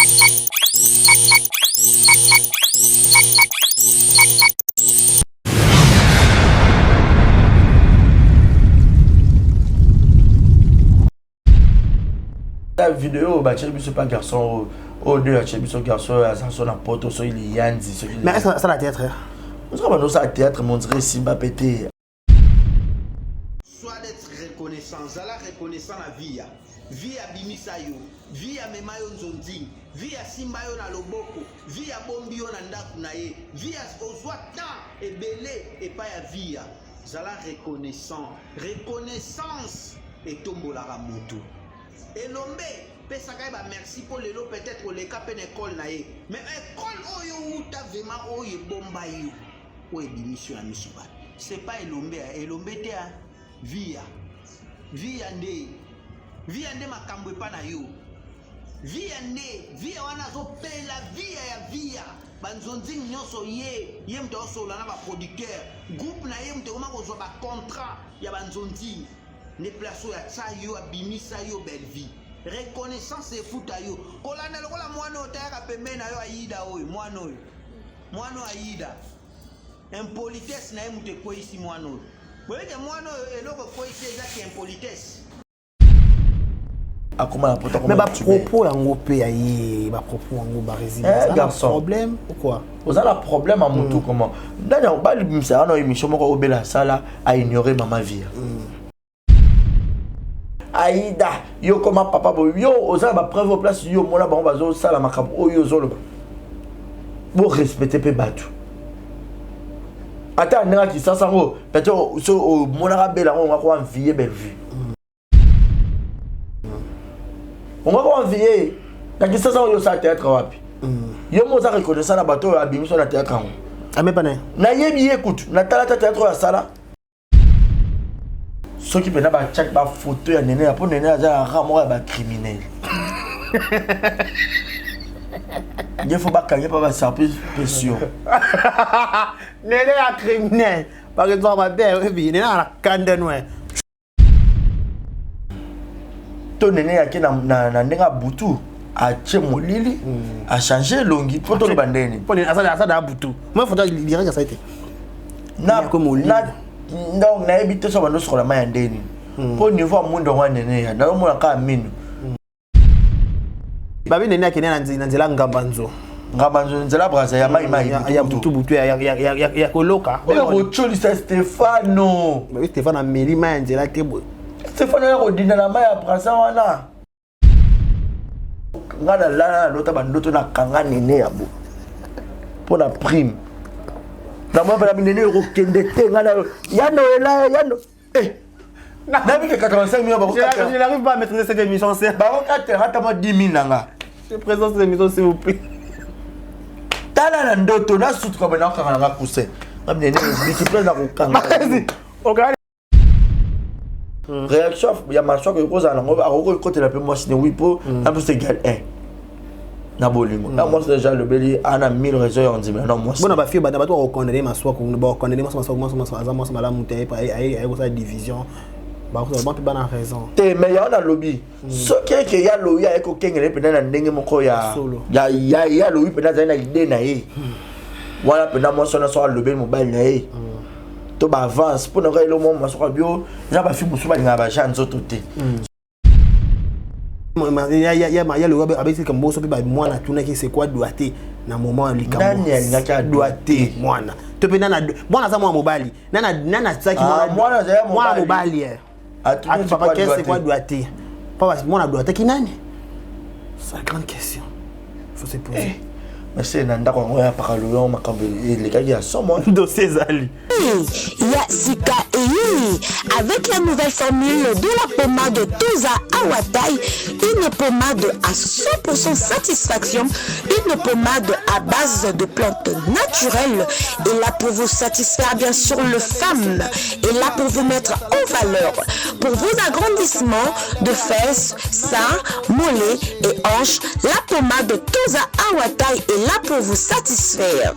La vidéo, bah, tu sais pas garçon, au deux, tu sais garçon, à son apôtre, soit il est Yanzi. Mais est-ce que ça la théâtre? On dirait que ça a théâtre, mais on dirait Simba pété. Soit d'être reconnaissant, zala reconnaissant la vie. Vie à Bimisayo, vie à Memayo Nzonding, vie à Simbayo na Loboko, vie à Bombio na Ndakunaye, vie à Ozwata et Belé et pas à vie. Zala reconnaissant, reconnaissance et tombola ramoto. Et l'ombe, pesaka ba merci pour le lot peut-être les capes école naé. Mais école oyo uta vraiment oyo bomba yo. Oyo bimission à misuba. C'est pas elombe, elombe te a via. Via ndé. Via ndé makambo pa na yo. Via ndé, via wana zo pela via ya via. Banzonzing nyonso ye mto sola na ba producteur. Groupe na ye mto koma ko zo ba contrat ya banzonzing. Ne place ya tsayo abimisa yo belle vie. Reconnaissance et foot yo. Kolanda lokola mwana otaka pembeni na yo aida oyo, mwana oyo. Mwana aida. Impolitesse na ye mute ko ici mwana oyo. Boyeke mwana oyo eloko ko ici ezaki impolitesse. Mais bah propos yango pe ayi ba propos yango ba résilience. Garçon. Problème ou quoi? Vous avez un problème à mon tour comment? D'ailleurs, bah ça non émission moko obela sala a ignorer maman vie. Aïda, yo comment papa bo yo oza ba preuve place yo mona ba bazo sala makabo yo zolo. Bo respecter pe batu. Ata nanga ki sasa ngo, peut-être so mona ka bela ngo ngako envier belle vie. On va envier. La question c'est yo ça théâtre wapi. Yo mo za reconnaissance na bato ya bimiso na théâtre ngo. Ah mais pas né. Na yebi écoute, na tala théâtre ya sala. Ceux qui peuvent pas check ba photo ya nene ya pour nene ya ramo ba criminel. Il faut pas gagner pas service pression. Nene ya criminel. Par exemple ma belle nene na kandenwe. To nene ya na ndenga butu a tchemolili a changer longi pour to bandeni. Pour ça da butu. Moi faut dire que ça a été. Na donc na ebite so bando sur la main ndeni. Pour niveau mundo wa nene ya na mo ka minu. Babi nene akene na nzela ngambanzo. Ngambanzo nzela braza ya mai ya butu ya koloka. Oyo choli sa Stefano. Mais Stefano a meri mai nzela te bo. Stefano ya kodina na mai ya braza wana. Ngala la lota bandoto na kanga nene ya bo. Pour la prime. Na moi bana nene ko kende te ngala yano ela yano. N'avez que 85 millions je n'arrive pas à maîtriser cette émission c'est ba 4 rata mo 10 000 nanga. Je présente cette émission s'il vous plaît. Tala na ndoto na sutu ko bana kanga na cousin. Na nene discipline na ko kanga. Vas-y. OK. Réaction ya marcho ko koza na ngo a ko côté la pe moi c'est oui pour un peu c'est égal 1. Na bolingo. Na moi c'est déjà le beli ana 1000 raisons on dit mais non moi. Bon ba fille ba to reconnaître ma soi ko ba reconnaître moi ça malamu te ay ko division. Ba ko ba pe ba na raison. Te mais ya na lobby. Ce que ya lobi ya ko kengele pe na ndenge moko ya ya lobi pe na za na idée na ye. Voilà pe na moi so na so lobby mobile na ye. To ba avance pour na ka ile mo so bio ya ba fi musu ba nga ba chance to te. Ya le web avec comme bosso pe mwana tuna ki c'est quoi doité na moment likamo Daniel ngaka doité mwana to pe nana mwana za mwana mobali nana tsaki mwana za mwana mobali atu papa c'est quoi doité papa mwana doité ki nani c'est la grande question faut se poser mais c'est nanda ko ya paralo makambo les gars ya somo dossier zali ya sika eyini avec la nouvelle formule de la pommade Toza Awatai, une pommade à 100% satisfaction, une pommade à base de plantes naturelles et là pour vous satisfaire bien sûr le femme et là pour vous mettre en valeur pour vos agrandissements de fesses, seins, mollets et hanches. La pommade Toza Awatai est là pour vous satisfaire.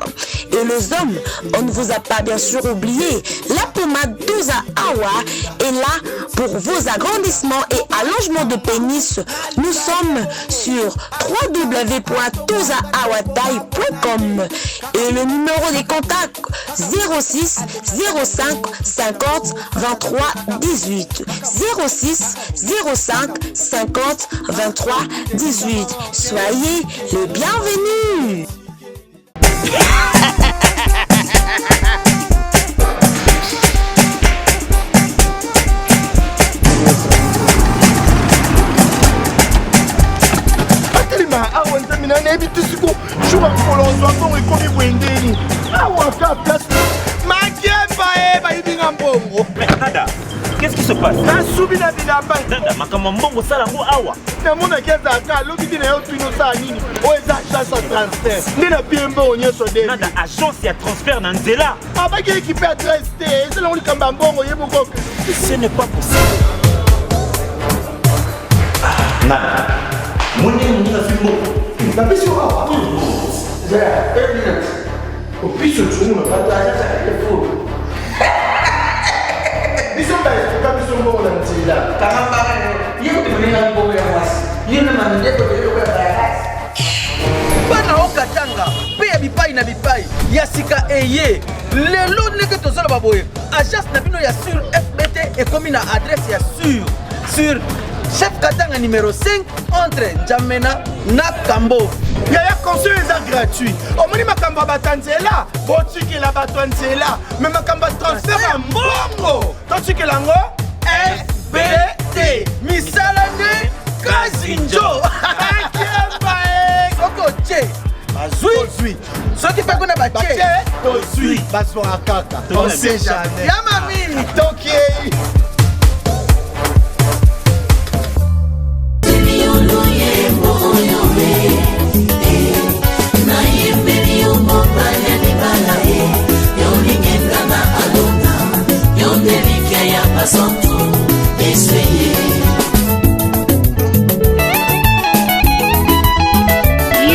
Et les hommes, on ne vous a pas bien sûr oublier, la pommade Toza Awa est là pour vos agrandissements et allongements de pénis. Nous sommes sur www.tozaawatai.com et le numéro des contacts 06 05 50 23 18 06 05 50 23 18. Soyez les bienvenus. awa nzamina nayebi tisiko jour akolozwa mbongo ekomi bwendeni awa ka place makemba bayibinga mbongo. Nada, qu'est-ce qui se passe? nasubi na bilamba Nada, makambo mbongo sala ngo awa namonaki ezalaka lobi ti na yo twino osala nini oyo eza agence ya transfert nde na pie mbongo nyonso de Nada, agence ya transfert na nzela abaki ekipe adresse te ezelango likambo ya mbongo yebukoke. Ce n'est pas possible. Nada, mwende mwinga fimbo napesi yo awa opiso tumu napata biso baesuka biso mbongo na nzela bana okatanga mpe ya bipai na bipai ya sika eye lelo ndenge tozoloba boye agence na bino ya sur fbt ekomi na adresse ya sur chef katanga numéro 5 entre Njamena na Kambo. yaya conseil eza gratuit omoni makambo ya bato ya nzela botikela bato ya nzela me makambo ya transfert ya mbongo totikela yango fbt misala nde kasi njo soki otie bazwi soki mpe kuna batie tozwi bazwaka kaka on sait jamais ya mamini tokei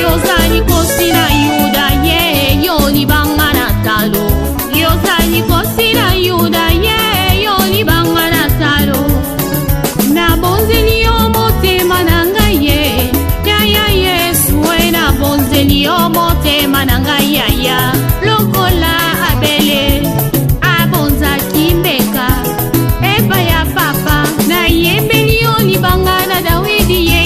Yozani kosina yuda ye yoni bangana talo. Yozani kosina yuda ye yoni bangana talo. Na bonzeli motema nanga ye ya Yesu na bonzeli motema nanga ya lokola abele abonza kimbeka eba ya papa na yembeli yoni bangana Dawidi ye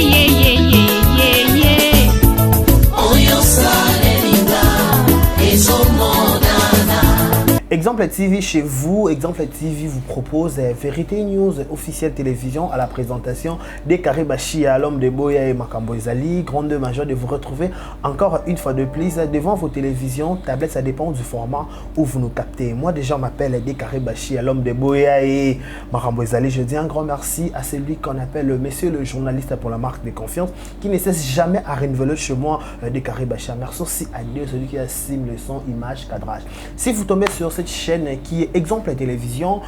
Exemple TV chez vous, Exemple TV vous propose Vérité News officielle télévision à la présentation des Karibashi à l'homme de Boya et Makambo Ezali. Grande majeur de vous retrouver encore une fois de plus devant vos télévisions, tablettes, ça dépend du format où vous nous captez. Moi déjà m'appelle des Karibashi à l'homme de Boya et Makambo Ezali. Je dis un grand merci à celui qu'on appelle le monsieur le journaliste pour la marque de confiance qui ne cesse jamais à renouveler chez moi des Karibashi. Merci aussi à Dieu, celui qui assume le son, image, cadrage. Si vous tombez sur cette chaîne qui est Exemple Télévision,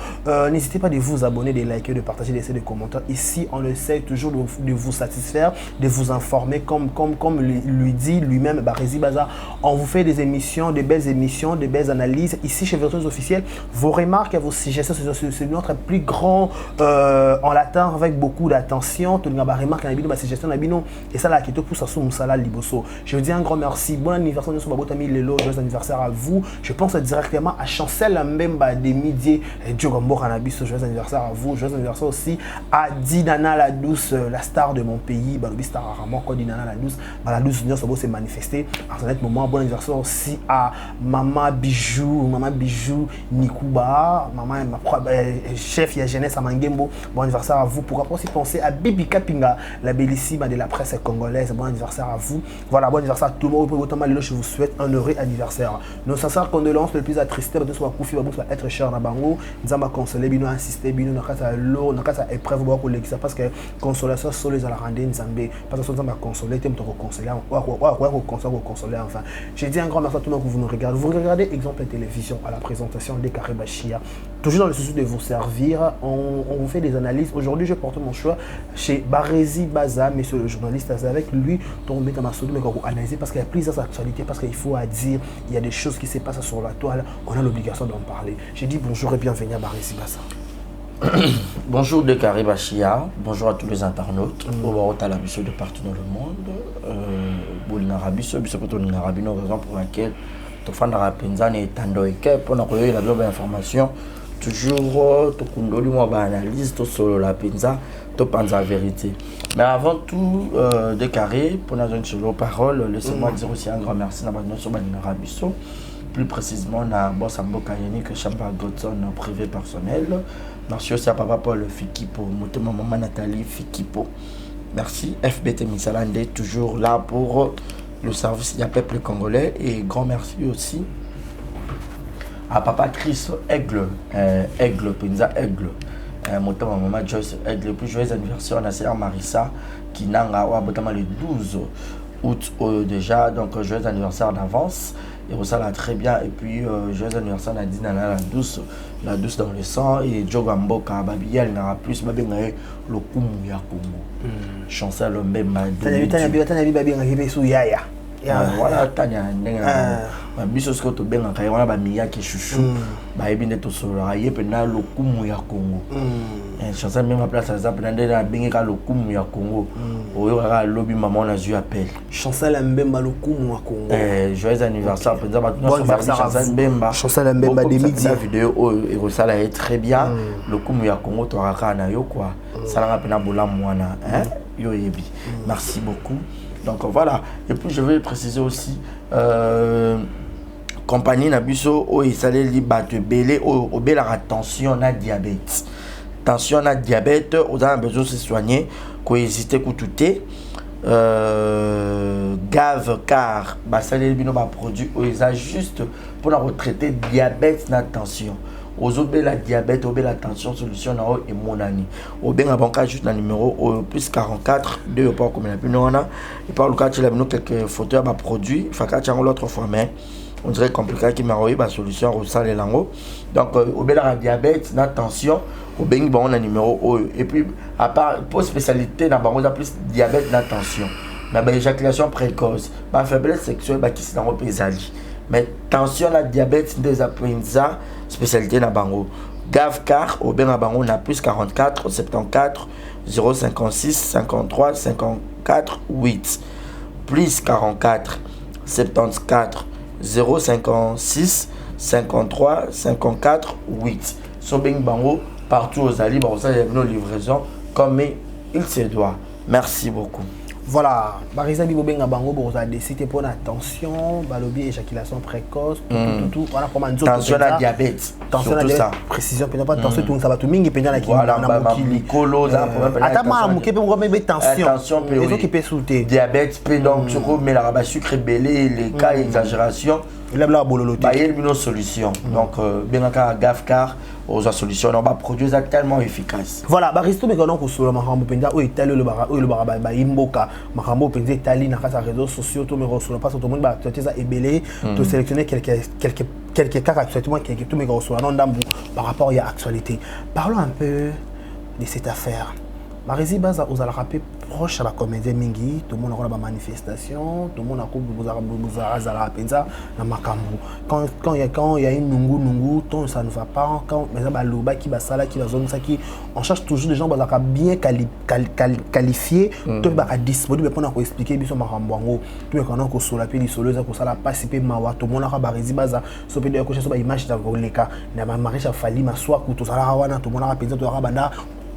n'hésitez pas de vous abonner, de liker, de partager, de laisser des commentaires. Ici, on essaie toujours de vous satisfaire, de vous informer comme lui dit lui-même Barési Baza. On vous fait des émissions, des belles analyses. Ici, chez Vertueuse Officielle, vos remarques et vos suggestions, c'est notre plus grand, on l'attend avec beaucoup d'attention. Tout le monde remarque, ma suggestion, et ça là qui te pousse à son salaire liboso. Je vous dis un grand merci. Bon anniversaire, nous sommes à Botami Lelo, joyeux anniversaire à vous. Je pense directement à Chancel Mbemba des Midi, Djogombo Cannabis, joyeux anniversaire à vous. Joyeux anniversaire aussi à Dinana la Douce, la star de mon pays. Balobi star rarement quoi Dinana la Douce. La Douce Junior Sobo s'est manifesté. En ce moment, bon anniversaire aussi à Maman Bijou Nikuba, maman chef ya jeunesse à Mangembo. Bon anniversaire à vous. Pourquoi pas aussi penser à Bibi Kapinga, la bellissime de la presse congolaise. Bon anniversaire à vous. Voilà, bon anniversaire à tout le monde. Je vous souhaite un heureux anniversaire. Nos sincères condoléances le plus attristé de soit Koufi Babou soit être cher na bango. Nous avons consolé bino insister bino na kata l'eau na kata épreuve ba ko lekisa parce que consolation sur les ala rendre nzambe parce que nous avons consolé tem to consoler consoler enfin. J'ai dit un grand merci à tout le monde que vous nous regardez. Vous regardez Exemple Télévision à la présentation des Karibashia. Toujours dans le souci de vous servir, on vous fait des analyses. Aujourd'hui, je porte mon choix chez Barési Baza, monsieur le journaliste. C'est avec lui tombé dans ma sourde, mais qu'on analyser parce qu'il y a plusieurs actualités, parce qu'il faut à dire, il y a des choses qui se passent sur la toile. On a l'obligation l'occasion d'en parler. J'ai dit bonjour et bienvenue à Barisi Bassa. Bonjour de Karibachia, bonjour à tous les internautes. Au Barotalabissou de partout dans le monde. Bolinarabiso, Bissopotolinarabino, raison pour laquelle Tofandara Penzane et Tandoeke, pour nous la bonne information. Toujours, tout kundoli moi analyse, tout solo la Penza, tout panza vérité. Mais avant tout, de carré, pour nous donner sur parole, laissez-moi dire aussi un grand merci à notre Balinarabiso. Plus précisément, à Bossambo Kayeni, que Chamba Godson privé personnel. Merci aussi à Papa Paul Fikipo, maman Nathalie Fikipo. Merci FBT Misalande, toujours là pour le service du peuple congolais. Et grand merci aussi à Papa Chris Aigle, Penza Aigle. Maman Joyce Aigle, plus joyeux anniversaire à Sœur Marissa, qui n'a pas le 12 août déjà, donc joyeux anniversaire d'avance. Et ça là très bien. Et puis joyeux anniversaire Nadine la douce dans le sang. Et Djogamboka Babiel n'a plus Babingae le Kumu ya Congo. Chancel Mbemba. Voilà, Tanya, biso skoto benga kaya wana ba miyaki chouchou ba ebinde to sora ye pena lokumu ya Congo chanson même à place ça pena ndena benga ka lokumu ya Congo oyo ka lobby maman na ju appel Chancel Mbemba lokumu ya Congo joyeux anniversaire penza ba tout Chancel Mbemba Chancel Mbemba de midi la vidéo et ça là est très bien lokumu ya Congo to raka na yo quoi ça la pena bola mwana yo yebi merci beaucoup. Donc voilà, et puis je vais préciser aussi, compagnie Nabuso, où il s'allait battre belé, au bel attention à diabète. Attention à diabète, on a besoin de se soigner, qu'on hésite à tout Gave car, bah ça les bino bah produit, ils a juste pour la retraiter diabète n'attention. Aux autres la diabète, aux la tension, solution nao et mon ami. Au bien avant cas juste le numéro plus 44 2 pas comme la plus non on a et par le cas tu l'as nous quelques photos à produit, faut qu'à tiens l'autre fois mais on dirait compliqué qui m'a envoyé la solution au sale lango. Donc au bien la diabète, la tension, au bien bon on a numéro et puis à part pour spécialité dans on a plus diabète, la tension. La éjaculation précoce, la faiblesse sexuelle qui c'est dans pesali. Mais tension la diabète des appenza spécialité na bango Gavcar au bien na bango na plus 44 74 056 53 54 8 plus 44 74 056 53 54 8 so bien bango partout aux alliés bon ça il y a nos livraisons comme il se doit. Merci beaucoup. Voilà, Barisa Bibobenga Bango, vous avez décidé pour l'attention, balobi, éjaculation précoce, tout, voilà pour man. Tension à diabète, tension à diabète, précision, pas tension, tout ça va tout mingi pendant la qui voilà, micolo, ça pour attends, mouké pour mettre tension, les autres qui peuvent sauter. Diabète, donc tu remets la rabat sucre belé, les cas exagération. Il a bololoté. Bah, il y a une solution. Donc, bien qu'à Gavcar, aux solutions, on va produire ça tellement efficace. Voilà, Baristo, mais quand on a Mahambo Penda, où est le baraba, Imboka, Mahambo Penda, Tali, dans les réseaux sociaux, tout le monde passe, tout le monde va être ébélé, de sélectionner quelques cas actuellement, quelques tout mes gros par rapport à l'actualité. Parlons un peu de cette affaire. Marisi Baza, vous allez rappeler proche à la comédie Mingi, tout le monde a une manifestation, tout le monde a la penza na makambu. Quand il y a une nungu, ça ne va pas. Quand mais ça loba qui va sala qui va zone ça qui on cherche toujours des gens bien qualifiés, tout va disponible pour nous expliquer biso makambu ngo. Tout quand on ko sola pe lisoloza ko sala participer mawa tout le monde a Marisi Baza, so pe de ko so ba image dans le cas. Na marisha fali maswa ku to sala wana tout le monde a penza to banda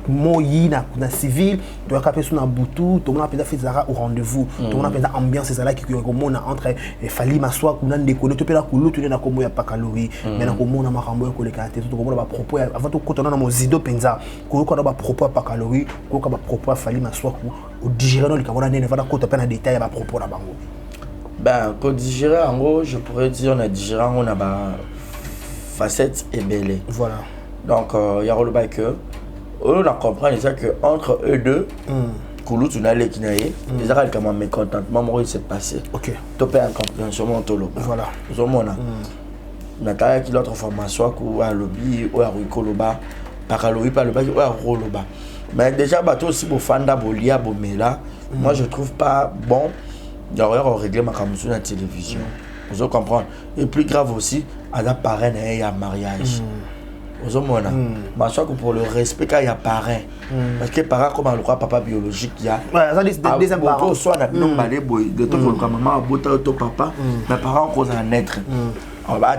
moyi na civil tu as capé sur na butu tout le monde a fait ça au rendez-vous tout le monde a fait ambiance ça là qui comme entre fali maswa kuna ndekolo to pela kulu tu na komo ya pakalori mais na komo na makambo ya kolekate tout komo ba propos avant tout kotona na mozido penza ko ko na ba propos ya pakalori ko ka ba propos fali maswa ku au digérer le kamona ne va na kota na détail ba propos na bango ben ko digérer en gros je pourrais dire on a digéré on a ba facette et belle voilà donc il y a le bail que on a compris déjà que entre eux deux, Koulou tu n'as les kinaye, ils ont comme un mécontentement, moi il s'est passé. Ok. Topé incompréhension mon tolo. Voilà. Nous avons Nathalie qui l'autre formation ou à lobby ou à Rukoloba, paraloï par le bas ou à Roloba. Mais déjà bateau aussi pour Fanda Bolia Bomela, moi je trouve pas bon d'ailleurs on régler ma caméra sur la télévision. Vous comprenez. Et plus grave aussi, à la parrain, il y a mariage. Vous comprenez. Mais je crois que pour le respect, il y a parrain. Parce que parrain, comme le papa biologique, il y a. Des parents. Soit on a bien balé, de tout le maman, de papa, mais parents, cause un être.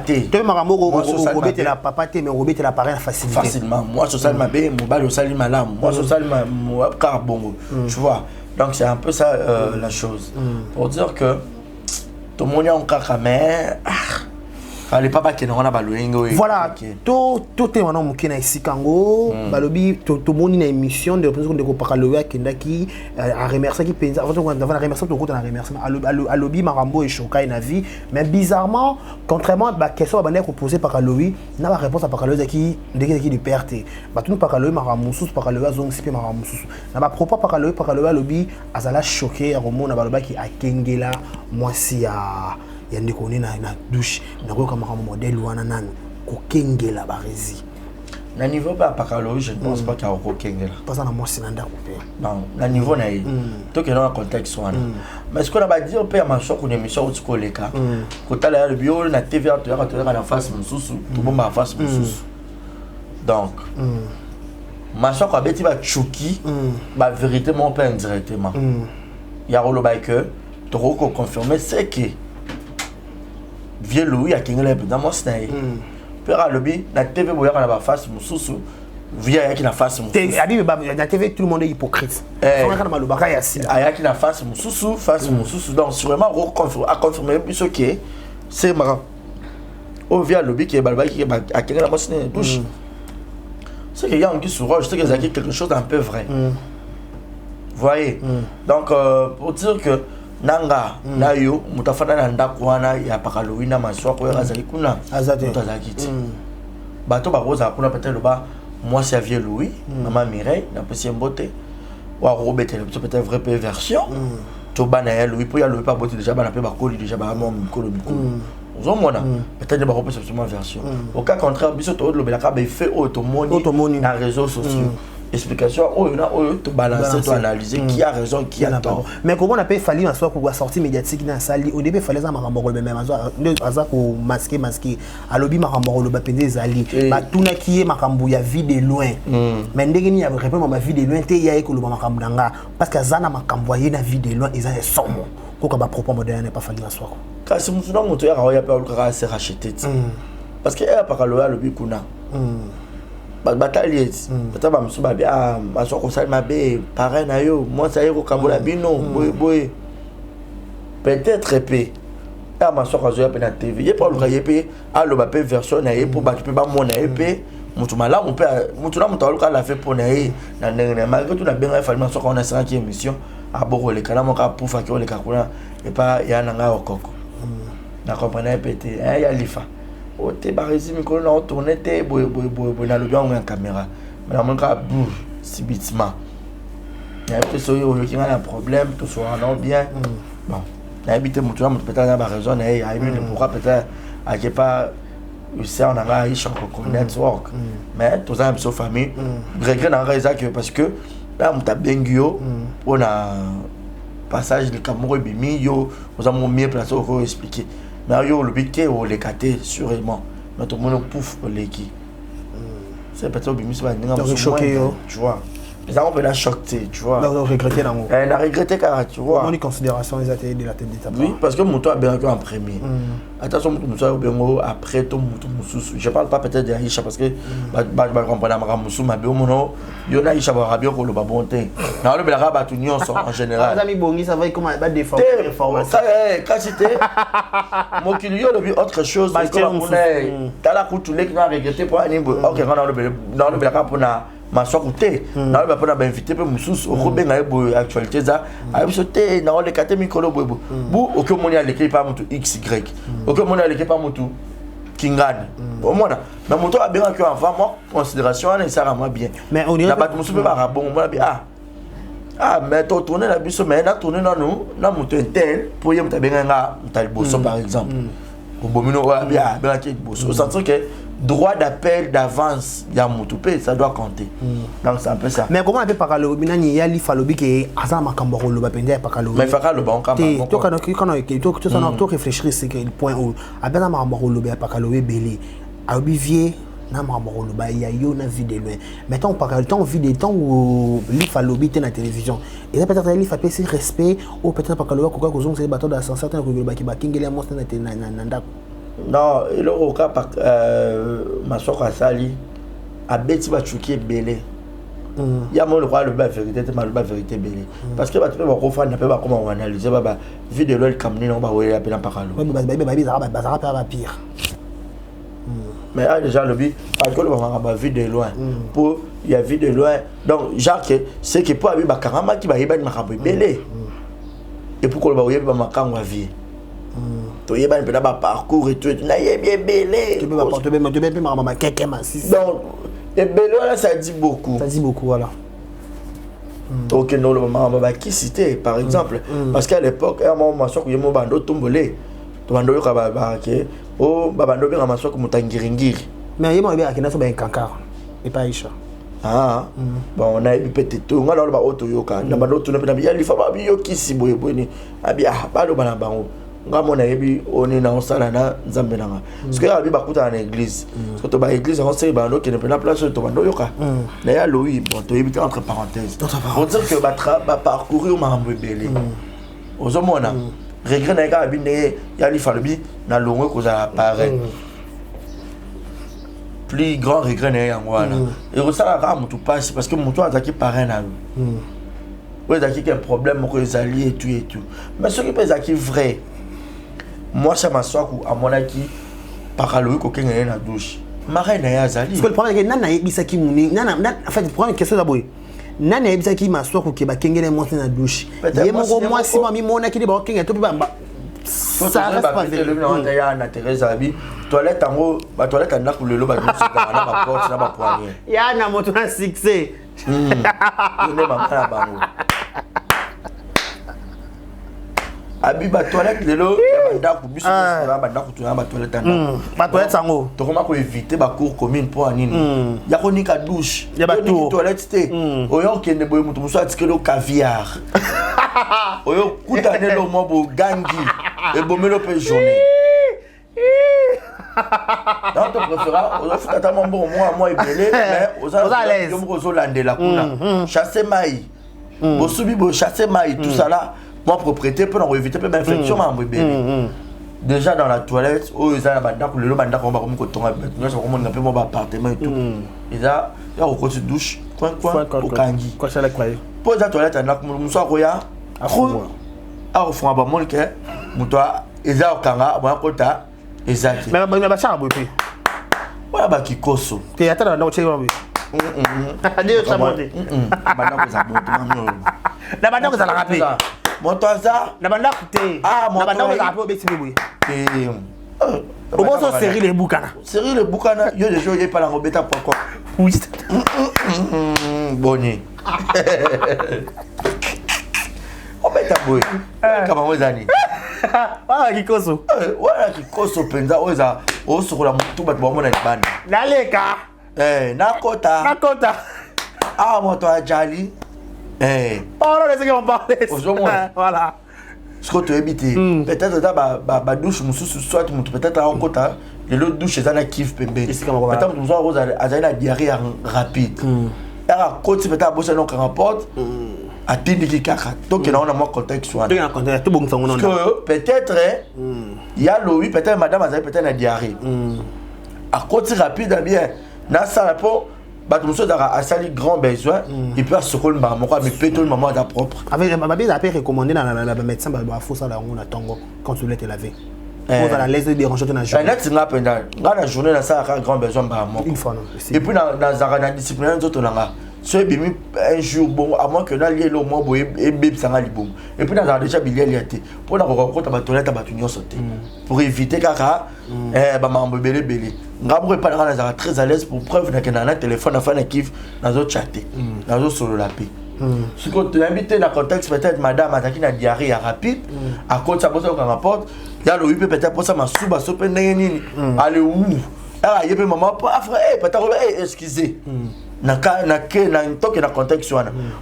Tu m'as la papa, mais Robert la parrain facilement. Moi, je suis ma belle, mon bal au salut malam. Moi, je suis ma carbone. Tu vois. Donc, c'est un peu ça la chose. Pour dire que tout le monde est en caramel. Les papas qui n'ont pas de voilà, tout est maintenant mouké ici Kango. Balobi, tout le monde est une émission de présentation de Kopakaloa qui a remercié qui pense. Avant on a remercié tout le monde, on a remercié. Alobi Marambo et Chokai na vie, mais bizarrement, contrairement à la question que posée par Alobi, n'a pas réponse à Pakaloa qui de perte. Bah tout Pakaloa Maramoussous, Pakaloa zong sipe Maramoussous. N'a pas propos Pakaloa Alobi, azala choqué à Romo na Baloba qui a Kengela moi si à il y a des gens qui ont une douche, qui ont un modèle ou un kengela barezi. Na niveau pas Pakaloa, je ne pense pas qu'il y a un kengela. Pas ça na moi c'est nanda coupé. Non, na niveau na yi. Tout que dans le contexte soit. Mais ce qu'on a pas dit on peut ma choc une émission où tu connais ka. Quand tu as le bio na TV tu as la face mon sous tout bon ma face mon sous. Donc ma choc a bêti ba chuki ba vérité mon pas indirectement. Il y a rolo ba que tu confirmer c'est que vieux Louis a Kengela dans mon snail. Père Alobi, la TV boya na ba face mususu, via qui na face mususu. La TV tout le monde est hypocrite. On a kana malobaka ya sila. Aya qui na face mususu, donc sûrement à confirmer ce que c'est marrant. Au via Alobi qui est balba qui a Kengela mon snail douche. C'est qu'il y a un qui sourire, je sais qu'il y a quelque chose d'un peu vrai. Vous voyez? Donc pour dire que nanga nayo mutafana na ndakwana ya Pakaloa na maswa ko ya zali kuna azakiti bato ba roza kuna peut-être ba moi c'est vieux Louis maman Mireille na petit mbote wa Robert peut-être vrai version to bana ya Louis pour ya Louis pas bote déjà bana pe ba koli déjà ba mon mikolo vous mona peut-être ba repose seulement version au cas contraire biso to lo belaka ba fait automoni na réseaux sociaux. Explication, tu balances, tu analyses qui a raison, qui a tort. Mais comment on appelle fallu en soi pour la sortie médiatique dans la salle? Au début, il fallait ça maramboro même pour masquer. Alobi maramboro le bapende zali. Bah tout na qui est marambo ya vie de loin. Mais ndenge ni ya répondre ma vie de loin te ya ko le marambo danga parce que zana makambo ya na vie de loin ils ont somme. Ko ka ba propos moderne n'est pas fallu en soi. Quand c'est mutu na moto ya ya pa le se racheter. Parce que elle Pakaloa Alobi kuna. Bataille peut-être ba musu ba bia maso ko sali mabe pareil na yo moi ça y ko kabola bino boy peut-être épée à maso ko zo ya pe na TV ye pas le yepé a lo ba pe version na ye pour ba tu peux ba mona épée mutu mala on peut mutu na mutu ka la fait pour na ye na ndenge malgré tout na benga fa maso ko na 5e émission a boko le kana mo ka pour fa ki o le ka kuna et pas ya na nga okoko na comprendre pété ya lifa o te barezi mikolo na tourner te boy na lobi en caméra mais na monka bouge subitement il y a plus yo qui a un problème tout soit non bien bon na habité mutu na peut-être na ba raison na ya mieux pourquoi peut-être a que pas c'est on a eu chaque network mais tous en so famille regret na raison que parce que là on t'a bengio on a passage de Cameroun bimi yo nous avons mieux placé pour expliquer. Mais yo le biquet ou les catés sûrement notre monde pouf les qui c'est peut-être bimi ça va choqué tu vois les gens peut la choquer tu vois non regretter l'amour elle a regretté car tu vois on y considération les ateliers de la tête d'état oui parce que mon toi bien en premier attention mon toi bien après ton mususu je parle pas peut-être de Aïcha parce que ba comprendre ma mususu ma bien mono yo na Aïcha ba bien ko le babonté na le bela ba tout nyonso en général les amis bongi ça va comment ba défendre ça quand c'était mon kilio le autre chose comme on est dans la couture les qui n'a regretté pour aller OK dans le bela pour na ma soeur côté na ba pona ba inviter pe mususu o benga ebo actualité za a sauté na le katé mikolo bobo bu aucun moni à l'équipe pas mutu XY aucun moni à l'équipe pas mutu kingani au moins mais moto a bien que avant moi considération ça sera moi bien mais on na ba musu pe ba bon moi bien mais to tourner la biso mais na tourner na nous na mutu intel pour y mutu benga nga mutu bosso par exemple au bomino bien qui bosse au sens que droit d'appel d'avance ya moutoupe ça doit compter donc c'est un peu ça mais comment on peut parler binani ya li falobi que asa makambo lo ba pende pa kalo mais faka lo bon kambo to kana to réfléchir c'est quel point où abena makambo lo ba kalo belé abivier na makambo lo ba ya yo na vie de loin maintenant on parle temps vie de temps où li falobi te na télévision et peut-être li fa pesi respect ou peut-être pa kalo ko ko zonga bateau d'ascenseur tan ko ba ki ba kingela mo na ndako. Non, il a au cas par ma soeur a sali a bêti va choquer belé. Il y a mon le roi le bas vérité, c'est mal bas vérité belé. Parce que tu peux voir qu'on n'a pas comment on analyse bah vu de l'œil comme on va voir la peine par là. Bah pire. Mais déjà le but parce que le va vu de loin pour il y a vu de loin donc Jacques c'est que pour avoir ba karama qui va y ba makambo belé. Et pourquoi le ba voir ba makambo à vie. Tu as un parcours et tout, tu as bien belé. Tu peux pas quelqu'un massif. Donc, et belé là, ça dit beaucoup. Ça dit beaucoup, voilà. Ok, non, le maman qui citer, par exemple, parce qu'à l'époque, à un moment, je suis un bando tombolé. Tu bando yo kababake. Oh, bando bien ramassé comme tangiringiri. Mais il m'a bien qu'il n'a pas un cancard. Et pas Aïcha. Ah, bon, on a eu peut-être tout. On a eu auto yoka. Na bando tout na bien, il faut pas bien qui si boye boye. Abia, pas le banambango. On a eu on est dans salle na zambelanga parce que abi bakuta na église parce que to ba église on sait bando qui ne peut pas place to bando yoka na ya Louis bon to éviter entre parenthèses on dire que ba parcourir ma mbebele ozomona regret na ka bine ya li falobi na longo ko za apparaître plus grand regret na yango wana et ça la mutu passe parce que mutu ataki parrain na oui zaki quel problème ko ezali et tout mais ce qui peut être vrai. Moi, ça m'a soif à mon avis, par la logique aucun n'a douche. Marraine n'a yazali. Parce que le problème est que nana ebisaki muni, nana en fait prendre une question d'abord. Nana ebisaki ma soif ou keba kengene monter na douche. Yé mon moi si moi mi mona ki de ba kenga to ba. Ça reste pas vrai. Le nom de ya na Thérèse Abi, toilette en haut, ba toilette en haut le lo ba douche na ba porte na ba poignée. Ya na moto na succès. On est ma la bango. Abi ba toilette lelo ya banda ku biso ba banda ku tuna ba toilette anda ba toilette sango to comment ko éviter ba cour commune pour anini ya ko nika douche ya ba toilette te oyo kende boy mutu muso atikelo caviar oyo kutane lo mo bo gangi e bomelo pe journée dans ton préféré ozo fukata mo bon moi ebele mais oza yo mo zo landela kuna chasser mai bo subi bo chasser mai tout ça là. Moi propriété pour éviter peu d'infection déjà dans la toilette où ils ont banda le banda qu'on va comme coton nous sommes comme un peu mon appartement et tout ils a ya au côté douche coin au kangi quoi ça la quoi pour la toilette on a muso roya a au fond ba mon que mutoa ils a au kanga ba kota exact mais ba cha bopi ouais ba kikoso te atara na oche bobi adieu ça monte banda ko za monte mamio na banda ko za la rapide Montoza na banda coûté na banda ko za po beti boy au moins on série les boucana série les boucana yo les jours y pas la robeta pourquoi oui boni on met ta boy comment vous allez ah kikoso voilà kikoso penza oza o sokola mutu bat ba mona bana naleka nakota ah moto ajali oh non, c'est qu'on parle. Voilà. Ce que tu habites, peut-être que douche, soit peut-être à un côté, l'autre douche, c'est un kiff pembe. Peut-être que nous avons une diarrhée rapide. Et à côté, peut-être que nous avons un rapport à Tindiki Kaka. Donc, il y a un contexte. Peut-être, il y a Louis, peut-être madame a peut-être une diarrhée. À côté rapide, bien, dans ça, rapport. Monsieur a sali grand besoin il peut se coller mais peut-être maman à propre avec ma bébé a recommandé dans la médecin faut ça là on a tango quand tu voulais te laver pour la laisser déranger dans la journée dans la journée là ça a grand besoin une fois et puis dans la discipline d'autres là c'est bimi un jour bon à moins que là lié le mot et bébé ça va libom et puis dans la déjà bilialité pour la rencontre à toilette à batunio sauter pour éviter kaka ba mambo belé ngabou pas dans très à l'aise pour preuve que dans un téléphone afin de kiff dans autre chatter dans autre solo la paix Ce que tu as invité dans le contexte, peut-être madame a une diarrhée rapide, à cause de ça, pour ça qu'on rapporte, il y a le peut-être pour ça, ma souba, soupe, allez où? Ah, il y a maman, pas frère, peut-être, excusez. Na contexte,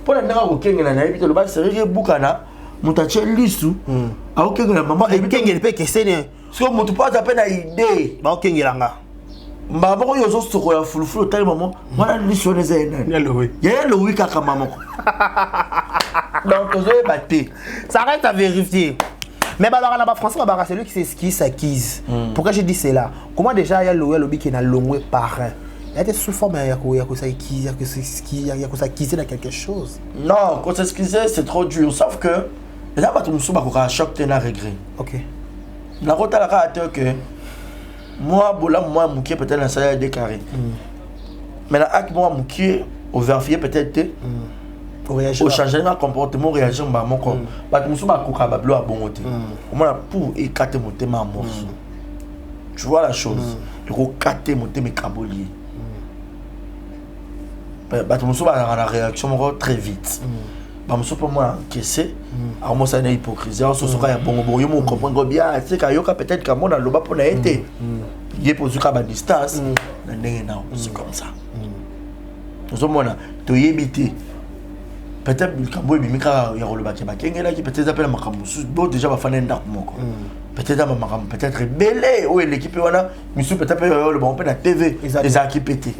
pour la dernière fois, il y a invité le bas, c'est vrai que Boukana, mon tâche lisu, ah, ok, la maman, et bien, il peut que c'est ne. Ce que mon tout pas à peine à idée. Bah, ok, il y a là. Mbaba ko yozo soko ya fulufulu tali maman wana liso ne zena ya le oui kaka maman donc ozo baté ça reste à vérifier mais bah alors là-bas français bah c'est lui qui s'esquisse s'acquise pourquoi j'ai dit cela comment déjà il y a le lobby qui est dans l'ongwe parrain il y a des sous forme il y a que ça s'acquise dans quelque chose non quand s'excuser c'est trop dur sauf que là ba tout musu ba ko ka choc tena regret OK na kota la ka que moi bola moi moukier peut-être un salaire déclaré mais là avec moi moukier au vérifier peut-être au changer de comportement réagir bah mon corps bah tout ça ko ka bablo a bon côté moi pour écarter mon thème en morceaux tu vois la chose il faut écarter mon thème cabolier bah tout ça la réaction très vite bah monsieur pour moi encaisser alors moi ça une hypocrisie on se sera bon yo mo comprendre bien c'est que peut-être que moi dans le bas pour na été il est pour ce cas distance na ndenge na c'est comme ça nous sommes là to yebité peut-être que moi bimika ya le baki bakengela qui peut-être appelle makambo d'autres déjà va faire ndako moko peut-être makambo peut-être belé ou l'équipe wana monsieur peut-être le bon peu na TV les équipes pété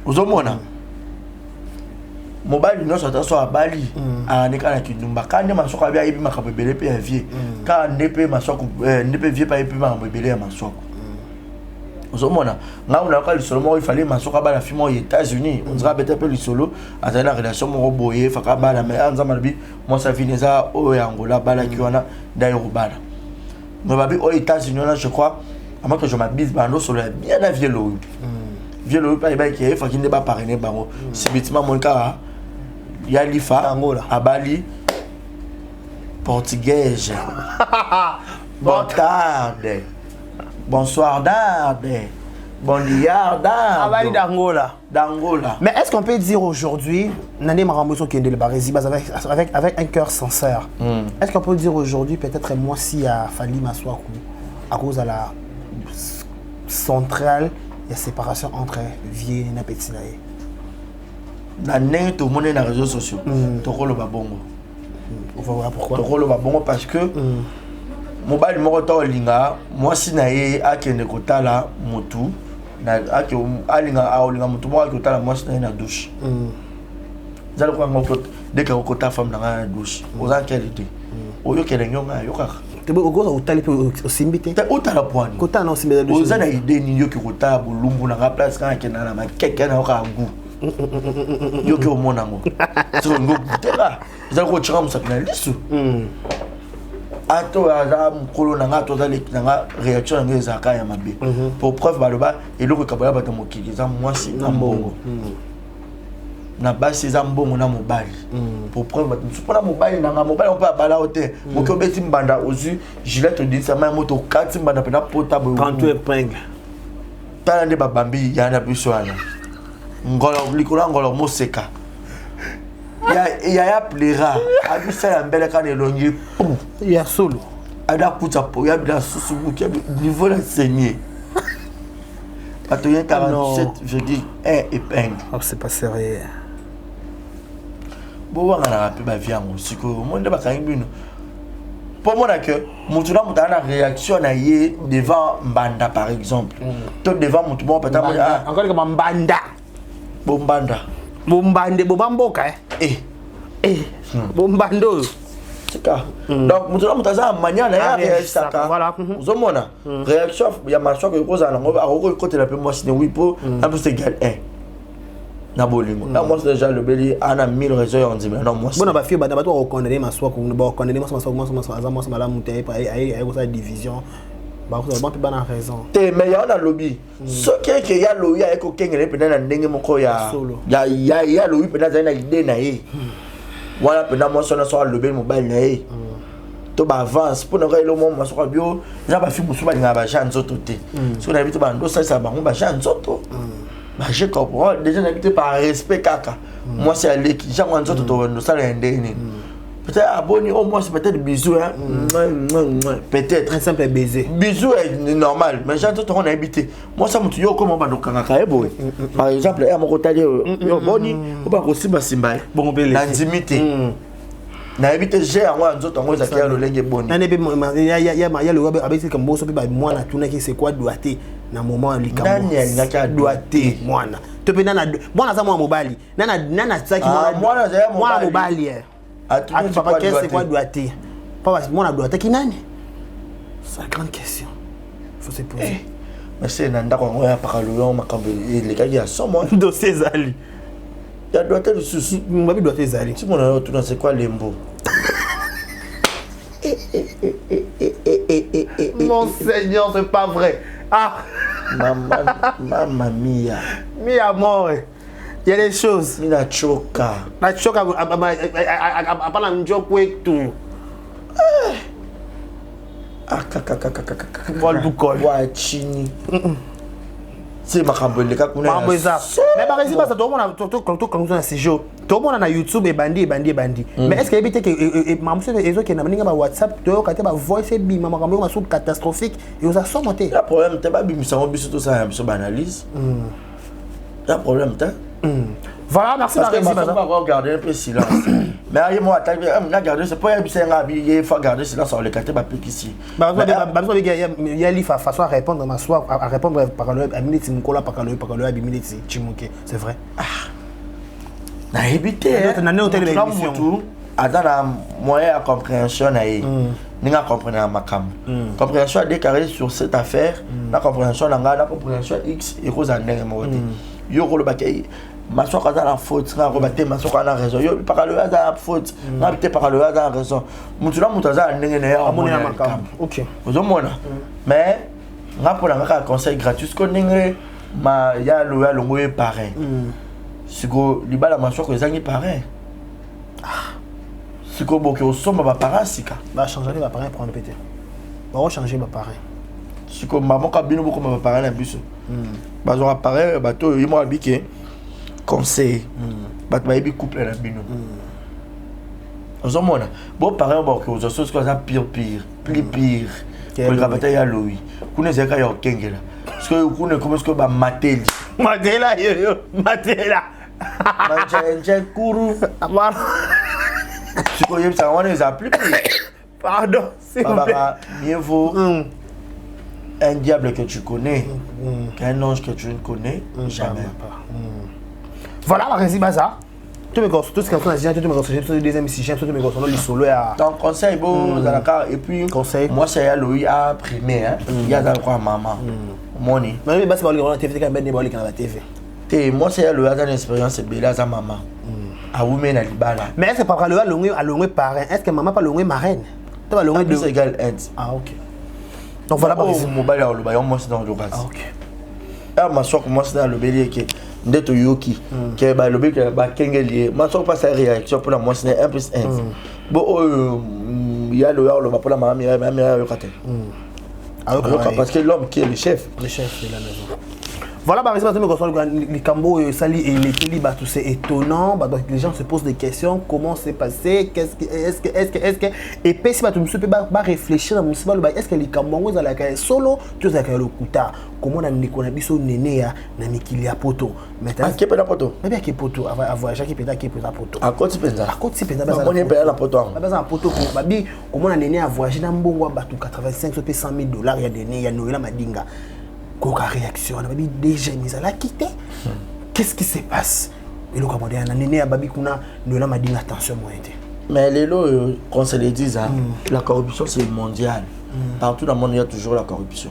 nous sommes là mobile non ça soit à Bali à nekana kindumba kande masoko abia yebi makambo belé pe vie ka nepe masoko nepe vie pa yebi makambo belé ya masoko ozomona nga on a ka solo il fallait masoko ba la film aux États-Unis on dirait peut-être le solo à la relation mo boye faka bala mais anza malbi moi ça fineza au Angola bala ki wana d'ailleurs bala mais babi aux États-Unis là je crois à moi que je m'abise bando solo bien à vielo vielo pa ba ki fa ki ne ba parrainer bango subitement mon cas il y a l'IFA à Bali portugaise bon tarde bonsoir darde bon dia darde à Bali d'Angola mais est-ce qu'on peut dire aujourd'hui Nane Maramboso qui est de Barési avec un cœur sincère est-ce qu'on peut dire aujourd'hui peut-être moi si à Fali Maswaku à cause de la centrale il y a séparation entre Vieux et Petinaye na neng to monnaie na réseaux sociaux to ko lo babongo on va voir pourquoi to ko lo babongo parce que mobile moko to linga moi si na ye akende kotala motu na ake alinga aolinga motu mo akotala moi si na ye na douche zalo ko ngoko dès que kota femme na douche oza qualité oyo kelengo nga yo kaka tebe ogoza utali pe osimbite te utala poani kota na osimbite douche oza na idée ni yo ki kota bulumbu na ga place kana kena na makeke na ka ngu yo ki omona ngo so ngo tela zalo ko chira musapina lisu ato aza mukolo na nga to za nga réaction nga ezaka ya mabe pour preuve baloba eloko kabola bato mokili za mwasi na mbongo na basi za mbongo na mobali pour preuve bato mpona mobali na nga mobali on peut abala ote moki obeti mbanda ozu gilet odinisa mai moto okati mbanda pena pota boye 32 épingles tala nde babambi ya na biso wana ngolo likolo ngolo moseka ya plera abisa ya mbele kana elongi ya solo ada kuta po ya bila susu buki niveau la saigner atoyen 47,1 épingles c'est pas sérieux bo wanga na pe ba viango siko monde ba kangi bino pour moi que mutuna mutana réaction na ye devant mbanda par exemple to devant mutu mo peut-être encore comme mbanda bombanda bombande bobamboka bombando c'est ça donc mutuna mutaza mania na ya réaction voilà uzomona réaction ya marcho que koza na ngoba akoko côté la pe moi c'est oui pour un peu c'est égal 1 na bolingo na moi c'est déjà le beli ana 1000 raisons on dit mais non moi bon ba fille ba ba to reconnaître ma soi ko ba reconnaître moi mala muté ay ko sa division ba ko ba pe ba na raison te mais ya na lobby ce que ya lo ya ko kengele pe na ndenge moko ya lo pe na za na idée na ye wala pe na moi so na so lobby mobile na ye to ba avance pour na le moment so bio na ba fi musu ba nga ba janzo to te so na bitu ba ndo sa ba ngo ba janzo to je comprends déjà n'habité par respect kaka moi c'est aller qui j'ai un autre ça l'indéni peut-être abonné au moins c'est peut-être bisous hein peut-être un simple baiser bisous est normal mais j'ai tout on a habité moi ça me tue comment ba dokanga kaebo par exemple à mon côté yo boni ou pas aussi basimba bon belé na intimité na habité j'ai en nzoto ngo za kia lolenge boni na nebe ya le wabe abeti comme boso pe ba mwana tuna ki c'est quoi doité na moment likambo Daniel ngaka doité mwana to pe nana mwana za mwana mobali nana tsaki mwana za mwana mobali atu papa c'est quoi doité papa mwana doité ki nani c'est la grande question faut se poser mais c'est nanda ko ya pakalo makambo les gars ya somo dossier zali ya doité le souci mbabi doité zali si mon alors tout c'est quoi lembo mon Seigneur c'est pas vrai ah Mamma mia. Mi amore. Il y a des choses. Mina choka. Na choka apana njoko etu. Vol du col. Wa chini. C'est makambo le ka kuna. Mambo eza. Mais par exemple ça tout le monde quand on ces jours. Tout le monde na YouTube et bandi. Mais est-ce qu'il évite que maman c'est ezo qui na maninga ba WhatsApp to ka te ba voice et bi maman makambo ma sous catastrophique et on a surmonté. Le problème t'es pas bi ça on biso tout ça sur analyse. Le problème t'es. Voilà, merci parce que on va regarder un peu silence. Mais aïe moi on garder c'est pas il faut garder silence sur le quartier ba pique ici. Il y a lifa façon à répondre ma soir à répondre par le à minute Nicolas par le à minute Chimuke, c'est vrai. Na éviter na né hôtel d'émission. Adana moyen à compréhension naïe. Ninga comprendre makam. Compréhension déclarée sur cette affaire, la compréhension la compréhension X et cause en ndenge yo ko le bakay maso ka la faute nga ko baté maso ka na raison yo par le hasard faute nga bité par le hasard raison mutu na mutu za ndenge na ya amona makam. OK. Vous mona mais nga pour nga conseil gratuit ko ndenge ma ya lo ya longo e parrain. Siko libala maso ko ezangi parrain. Siko boke o somba ba parrain sika. Ba changer ba parrain prendre pété. Ba changer ba parrain. Siko maman ka bino boko ba parrain na biso. Bazo apparaît bateau yimo abike conseil bato bayebi couple na bino ozomona bo parrain ba ko zo so ça pire pour le capitaine ya Louis kuna zeka ya kengela parce que kuna comment est-ce que ba mateli yo matela manje kuru amar siko yem ça on les appelle pardon c'est mieux vaut un diable que tu connais qu'un ange que tu ne connais jamais. Voilà la rési bazar. Tu me conseilles tout ce qu'on a dit, tu me conseilles sur le deuxième si j'aime, tu me conseilles le solo à donc conseil bon Zalaka et puis conseil moi c'est Aloï à primer hein il y a encore maman money mais bah c'est pas le TV quand même des bolés quand la TV té moi c'est Aloï à une expérience belle à maman à women à libala mais est-ce que pas le longue parrain est-ce que maman pas longue marraine tu vas longue de égal end ah OK donc voilà pour mobile à le moi c'est dans le bas OK ah ma soeur commence dans le bélier qui ndeto yoki ke ba lobi ke ba kengeli ma so pas sa réaction pour la moi c'est 1+1 bon ya lo ba pour la maman yo kate parce que l'homme qui est le chef de la maison. Voilà, par exemple, les Cambo Sali et les Téliba, tout c'est étonnant. Donc les gens se posent des questions, comment c'est passé, est-ce que et puis si tu peux pas réfléchir est-ce que les Cambo za la solo, tu sais que le kuta, comment on a Nicolas biso néné na mikili a poto. Maintenant qui peut la poto. Mais bien qui poto avoir Jacques peut qui peut la poto. À côté penza. À côté penza on est payé la poto. Ba za poto ko babi comment on a néné à voyager dans mbongo ba 85 100 $100,000 ya néné ya Noël Madinga. Quoi réaction on a déjà mis à la quitter qu'est-ce qui se passe et le commandant a néné à babi kuna nous m'a dit attention moi mais les lots qu'on se les dise la corruption c'est mondial partout dans le monde il y a toujours la corruption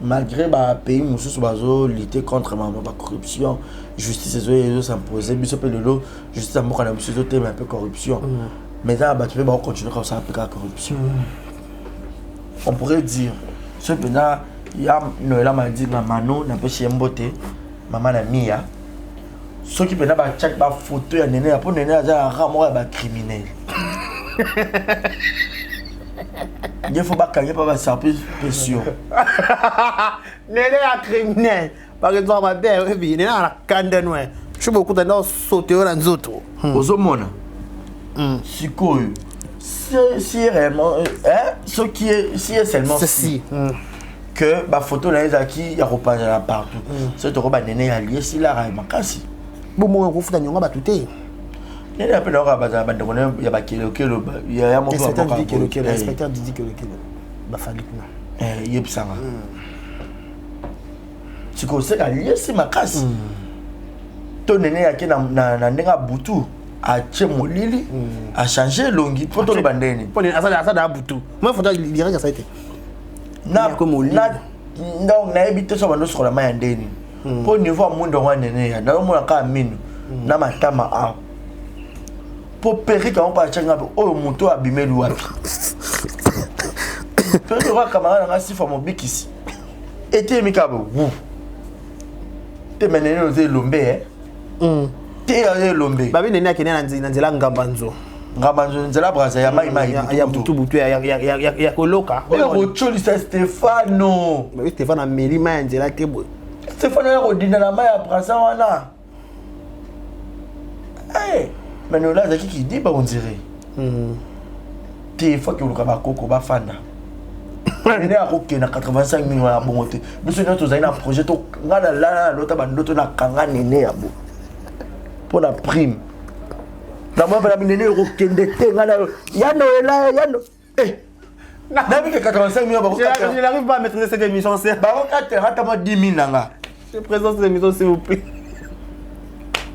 malgré bah pays mususu bazo lutter contre la corruption justice et s'imposer biso pe le lot justice à moko na biso thème un peu corruption mais là bah tu peux continuer comme ça avec la corruption on pourrait dire ce que là il y a Noël m'a dit maman n'a pas chez mboté maman na mia ceux qui pena ba check ba photo ya néné pour néné a ramor ba criminel il faut pas gagner pas ba service pression néné a criminel par exemple matin oui nene na kanda noe je beaucoup de dans sauter dans nzoto ozomona sikoyo si réellement ce qui est si est seulement ceci que ba photo na ezaki ya repartager partout c'est to ba nene ya lié si la ra makasi bomo ko futa nyonga batute nene apena ka baza ba ndeko ya ba kelo ya mo ba inspecteur dit que ba fali kuna yebsanga sikoyo c'est la lié si makasi to nene ya ki na ndenga butu a tché molili a changé longi photo le bandeni pour les ça da butu moi photo direct ça a été na donc na ebité so bando sur la main ndeni pour niveau mundo wa nene ya na mo ka minu na matama a pour péri quand on pas chenga o muto abimeli wapi péri wa camarade na sifa mobikisi était mikabo wu te menene oze lombe te ya lombe babi nene akene na nzela ngambanzo nzela braza ya mai ya butu ya koloka o cholisa Stefano babi Stefano ameli mai nzela te bo Stefano ya kodina na mai ya braza wana mais nous là zaki qui dit ba on dirait te fois que luka ba koko ba fanda nene akoke na 85 millions ya bongote biso nyoto za ina projet to ngana la lota bandoto na kanga nene ya bo pour la prime. Na moi ba nene okende te ngana ya noela ya no na bi 85 millions ba ko je n'arrive pas à maîtriser cette émission c'est ba ko kate hata mo 10 000 nanga je présente cette émission s'il vous plaît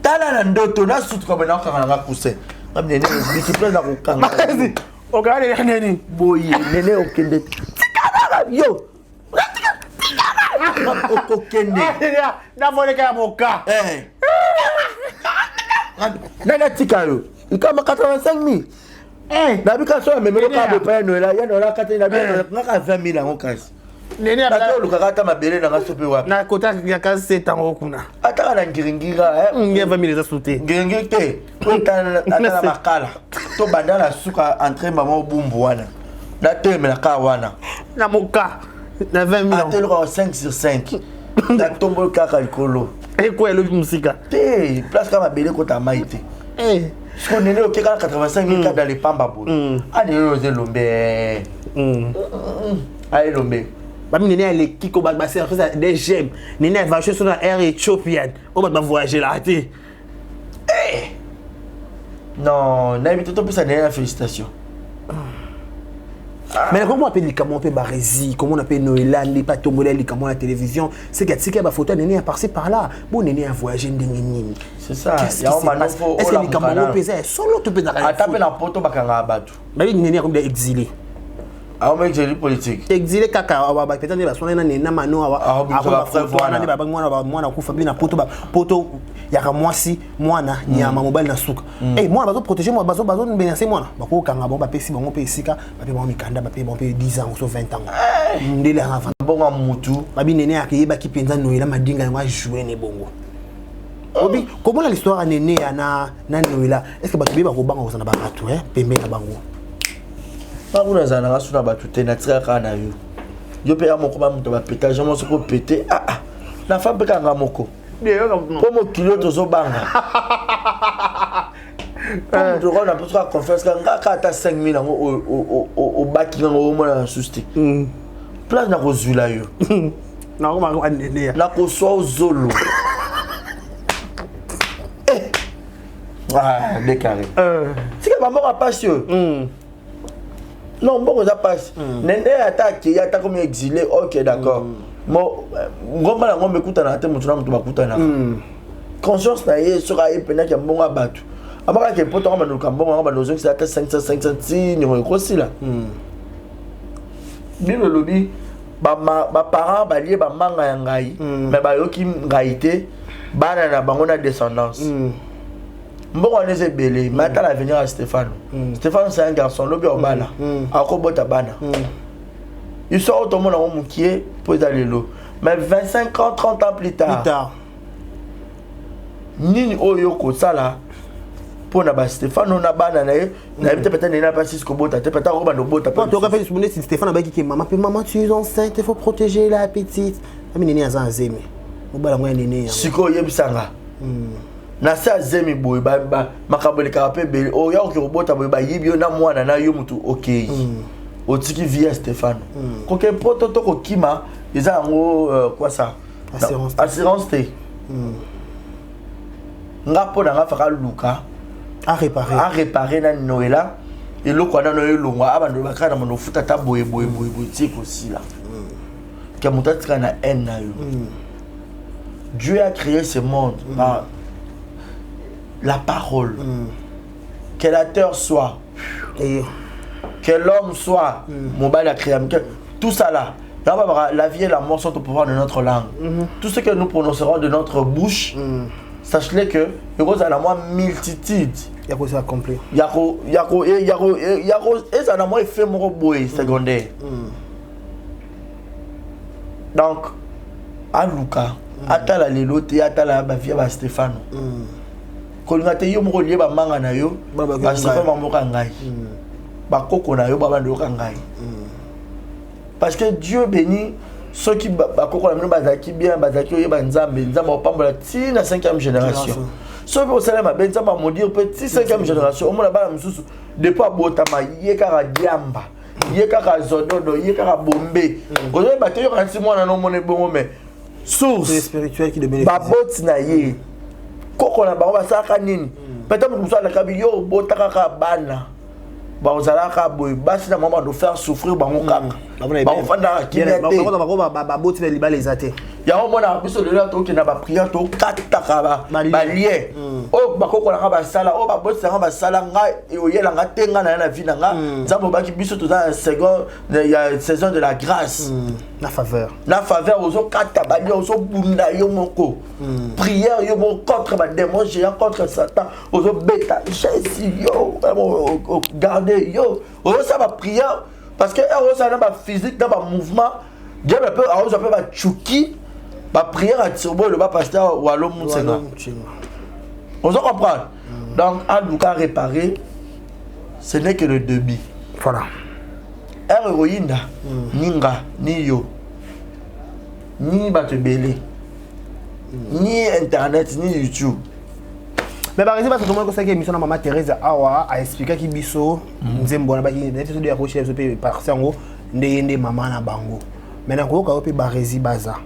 tala na ndoto na sutu ko bana kanga nga kuse ba nene biki prendre ko kanga o ga nene boye nene okende tikana yo okende na vole ka moka nana tikayo ikama 85 000 na bika so memelo ka be pa no la ya no la kate na bien ngaka 20 000 ngo kasi nene ata luka kata mabele na ngasope wapi na kota ya ka 7 ans kuna ata na ngiringira ngia 20 000 za sauter ngiringi te ata na makala to bandala suka entre mama bumbu wana na teme na ka wana na moka na 20 000 ate luka 5 sur 5 na tombo kaka likolo quoi le musika te place kama bele kota maite ce qu'on est au 85 000 dans les pamba boule allez oser lombe allez lombe bami nene ale kiko ba c'est des gemmes nene va sur la air éthiopienne on va voyager là té non n'habite tout ça nene félicitations. Mais comment on appelle les comment on appelle Barési, comment on appelle Noëlan, les pas tomber les comment la télévision, c'est qu'il y a des photos néné à passer par là. Bon néné à voyager ndengeni. C'est ça. Il y a un manœuvre. Est-ce que les comment on pèse solo tu peux dans la. Taper la poto bakanga abatu. Mais néné comme des exilés. Ah on exilé politique. Exilé kaka ba peut-être ba sona na mano a ba photo na ba mwana ku fabi na poto ya ka mwasi mwana nyama mobile na suka. Eh moi bazo protéger moi bazo benase mwana. Ba ko kanga bon ba pesi bango pe sika ba pe ba mikanda ba pe bon pe 10 ans ou 20 ans. Ndele avant bongo mutu. Babi nene akiyeba ki penza Noëlla madinga ngwa jouer ne bongo. Obi comment l'histoire a nene na Noëlla est-ce que ba to be ba ko banga ko na ba batu pembe na bango. Bakuna zana nga suna batu te na tika kana yo. Yo pe ya moko ba muto ba pétage mo soko pété na fa pe kanga moko. Pour mo kilo tozo banga. Comme tu vois na pour toi confiance nga ka ta 5 000 ngo o baki ngo mo na susti. Place na ko zula yo. Na ko ma ko anene ya. Na ko so zolo. Déclaré. C'est que maman a pas sûr. Non, bon, ça passe. Nende attaque, il y a comme exilé. Ok, d'accord. Moi, on m'écoute à la tête, on m'écoute à la conscience, naïe, sera épinée qui a bon abattu. Après, qu'il peut tomber dans le cambon, on va nous dire que c'est 500 signes, on est aussi là. Bien le lobby, ma parents, lié, ma manga yangai, mais bah, yo qui ngaïté, bah, na bangona descendance. Bon, on est belé, mais attends l'avenir à Stéphane. Stéphane, c'est un garçon, lobby au bana. À Kobota bana. Il sort tout le monde en moukier pour aller là. Mais 25 ans, 30 ans plus tard. Ni Oyoko, ça là. Pour na Stéphane, on a bana, on a peut-être n'a pas si ce Kobota, peut-être on va nous bota. Quand tu rappelles Stéphane a dit que maman, tu es enceinte, il faut protéger la petite. Ami n'est pas zémé. obala ngoya nene siko yebisanga na sa zemi boy ba makabole karape beli o ya ko bota boy ba yibio na mwana na yo mutu okay otiki via Stéphane koke poto to ko kima eza ngo quoi ça assurance te nga po na nga faka luka à réparer na Noëlla et le quoi na Noëlla longwa abando bakana mono futa ta boye tiko aussi là que mutatika na haine na yo. Dieu a créé ce monde par la parole. Que la terre soit, que l'homme soit, mon bail a créé, tout ça là. La vie et la mort sont au pouvoir de notre langue. Tout ce que nous prononcerons de notre bouche, sachez que il y a la moins multitude. Il y a quoi ça accompli. Il y a et ça n'a moins effet mon boy secondaire. Donc, à Luca, atala lelote, atala bavia ba Stéphane. Kolingate yo moko lié ba manga na yo, ba Stéphane mamoka ngai. Ba koko na yo ba bando ngai. Parce que Dieu bénit ceux qui ba koko na ba zaki bien, ba zaki yo ba nzambe, nzambe opambola ti na 5e génération. Ceux qui salama ben nzambe mo dire petit 5e génération, o mona ba mususu depuis abotama yeka diamba. Yeka zododo, yeka bombe. Aujourd'hui ba teyo kan si mwana no mone bongo mais source spirituelle qui demande ba bot na ye. Koko na ba ba saka nini? Peut-être que ça la kabi yo botaka ka bana. Ba ozalaka boy basi na maman de faire souffrir bango kaka. Ba ofanda kimete. Ba bot na liba les athées. Ya o mona biso de là to ki na ba prière to kataka ba lien. O ba koko na ba sala o ba bot na ba sala nga e o yela nga tenga na vie na nga. Nzambo ba ki biso to dans second il y a saison de la grâce. La faveur. La faveur ozo kata ba lien ozo bunda yo moko. Prière yo mo contre ba démon géant contre Satan. Ozo beta Jésus yo garder yo. Ozo ça ba prière parce que ça n'a pas physique, n'a pas mouvement. Dieu peut pas tchouki. Ma prière à Tirbo, le bas pasteur ou à l'homme. On se comprend. Donc, à Luka réparer, ce n'est que le début. Voilà. Héroïne, Ninga, ni yo, ni Batebele, ni Internet, ni YouTube. Mais par exemple, comment ça que émission na maman Thérèse Awa a expliqué ki biso nzembo na ba ki peut-être de accrocher pe par sango ndende maman na bango. Maintenant ko ka pe ba rezi baza.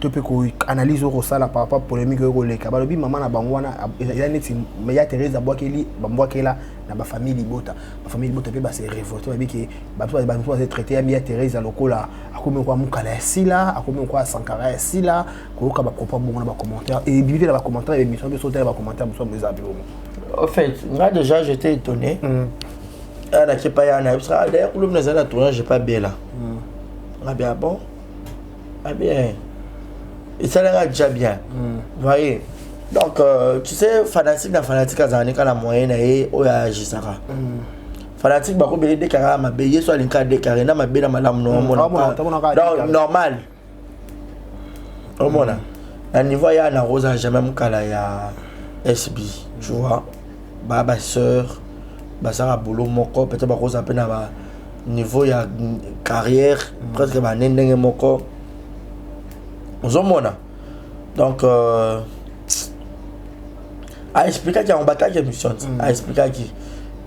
To pe ko analyse ko sala par rapport polémique ko leka. Ba lobi maman na bango wana ya neti mais ya Thérèse abwakeli bambwakela na ba famille libota. Ba famille libota pe ba se révolter ba ki ba to se traiter ya Thérèse lokola akomi ko mukala sila, akomi ko Sankara sila, ko ka ba propos bon na ba commentaire et bibité na ba commentaire et émission de sauter ba commentaire nous sommes les amis. En fait, moi déjà j'étais étonné. Ana qui pas yana ça d'ailleurs le nous a tourné j'ai pas bien là. Ah bien bon. Ah bien. Et ça l'a déjà bien. Vous voyez. Donc tu sais fanatique azani kana moyenne et oya jisaka. Fanatique ba ko be déclarer ma beye soit l'inka déclarer na ma be na malam no mona. Donc normal. Au mona. À niveau ya na Rosa jamais mukala ya SB, tu vois. Ba sœur ba sara boulot moko peut-être ba Rosa pe na ba niveau ya carrière presque ba ndenge moko. Ozomona. Donc a expliquer qu'il y a un bataille de mission. A expliquer qui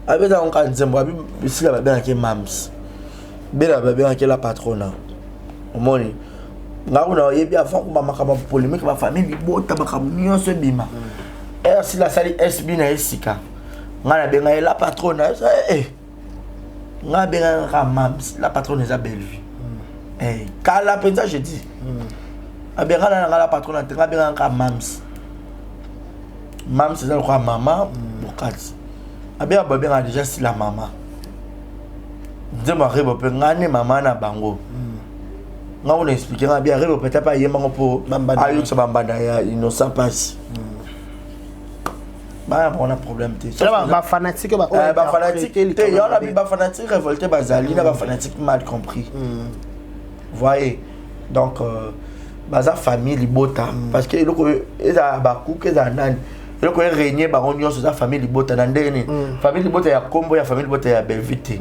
avec un cas nzembo abi ici la bien qui mams. Bela ba bien qui la patrona. Omoni. Ngauna yebi avant ko ba makaba polémique ba famille bota ba kamunyo se bima. Et si la sali SB na esika. Ngana benga la patrona nga benga ka mams la patronne est belle vie. Eh kala penza je dis. Abenga na la patronne nga benga ka mams. Mams c'est quoi maman bokati. Abenga ba benga déjà si la maman. Nzema rebo pe ngane maman na bango. Nga on expliquer nga bien rebo peut-être pas yemba po ayo so bambanda ya innocent passe. Bah on a problème té. Ba fanatique ba fanatique té y a ba fanatique révolté bazali na ba fanatique mal compris. Voyez. Donc baza famille libota parce que eloko eza ba kuke za nani. Eloko régner ba onyo so za famille libota na ndeni. Famille libota ya Kombo ya famille libota ya Belvite.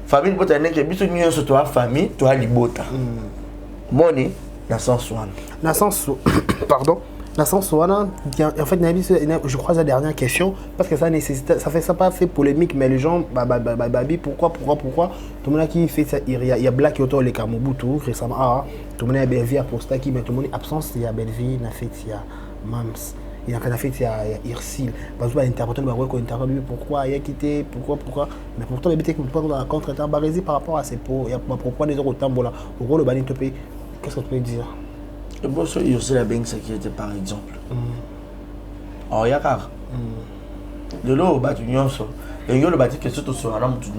Famille libota neke biso nyo so to famille to libota. Moni na sens wana na sens pardon na sens wana en fait je crois la dernière question parce que ça nécessite ça pas fait polémique mais les gens babi pourquoi tout le monde qui fait ça il y a Black Yoto les Kamobutu récemment tout le monde a Belvi à posta qui mais tout le monde absence il y a Belvi na fait il y a Mams il y a un fait il y a Irsil parce que interpréter pourquoi il a quitté pourquoi mais pourtant les bêtises pour dans la contre-temps Barési par rapport à ces pots il y a pourquoi des autres tambola au gros le bani topé qu'est-ce que tu peux dire le boss il aussi la banque qui était par exemple oh yakar de l'eau battu nyonso et yo le bâti que surtout sur un mutu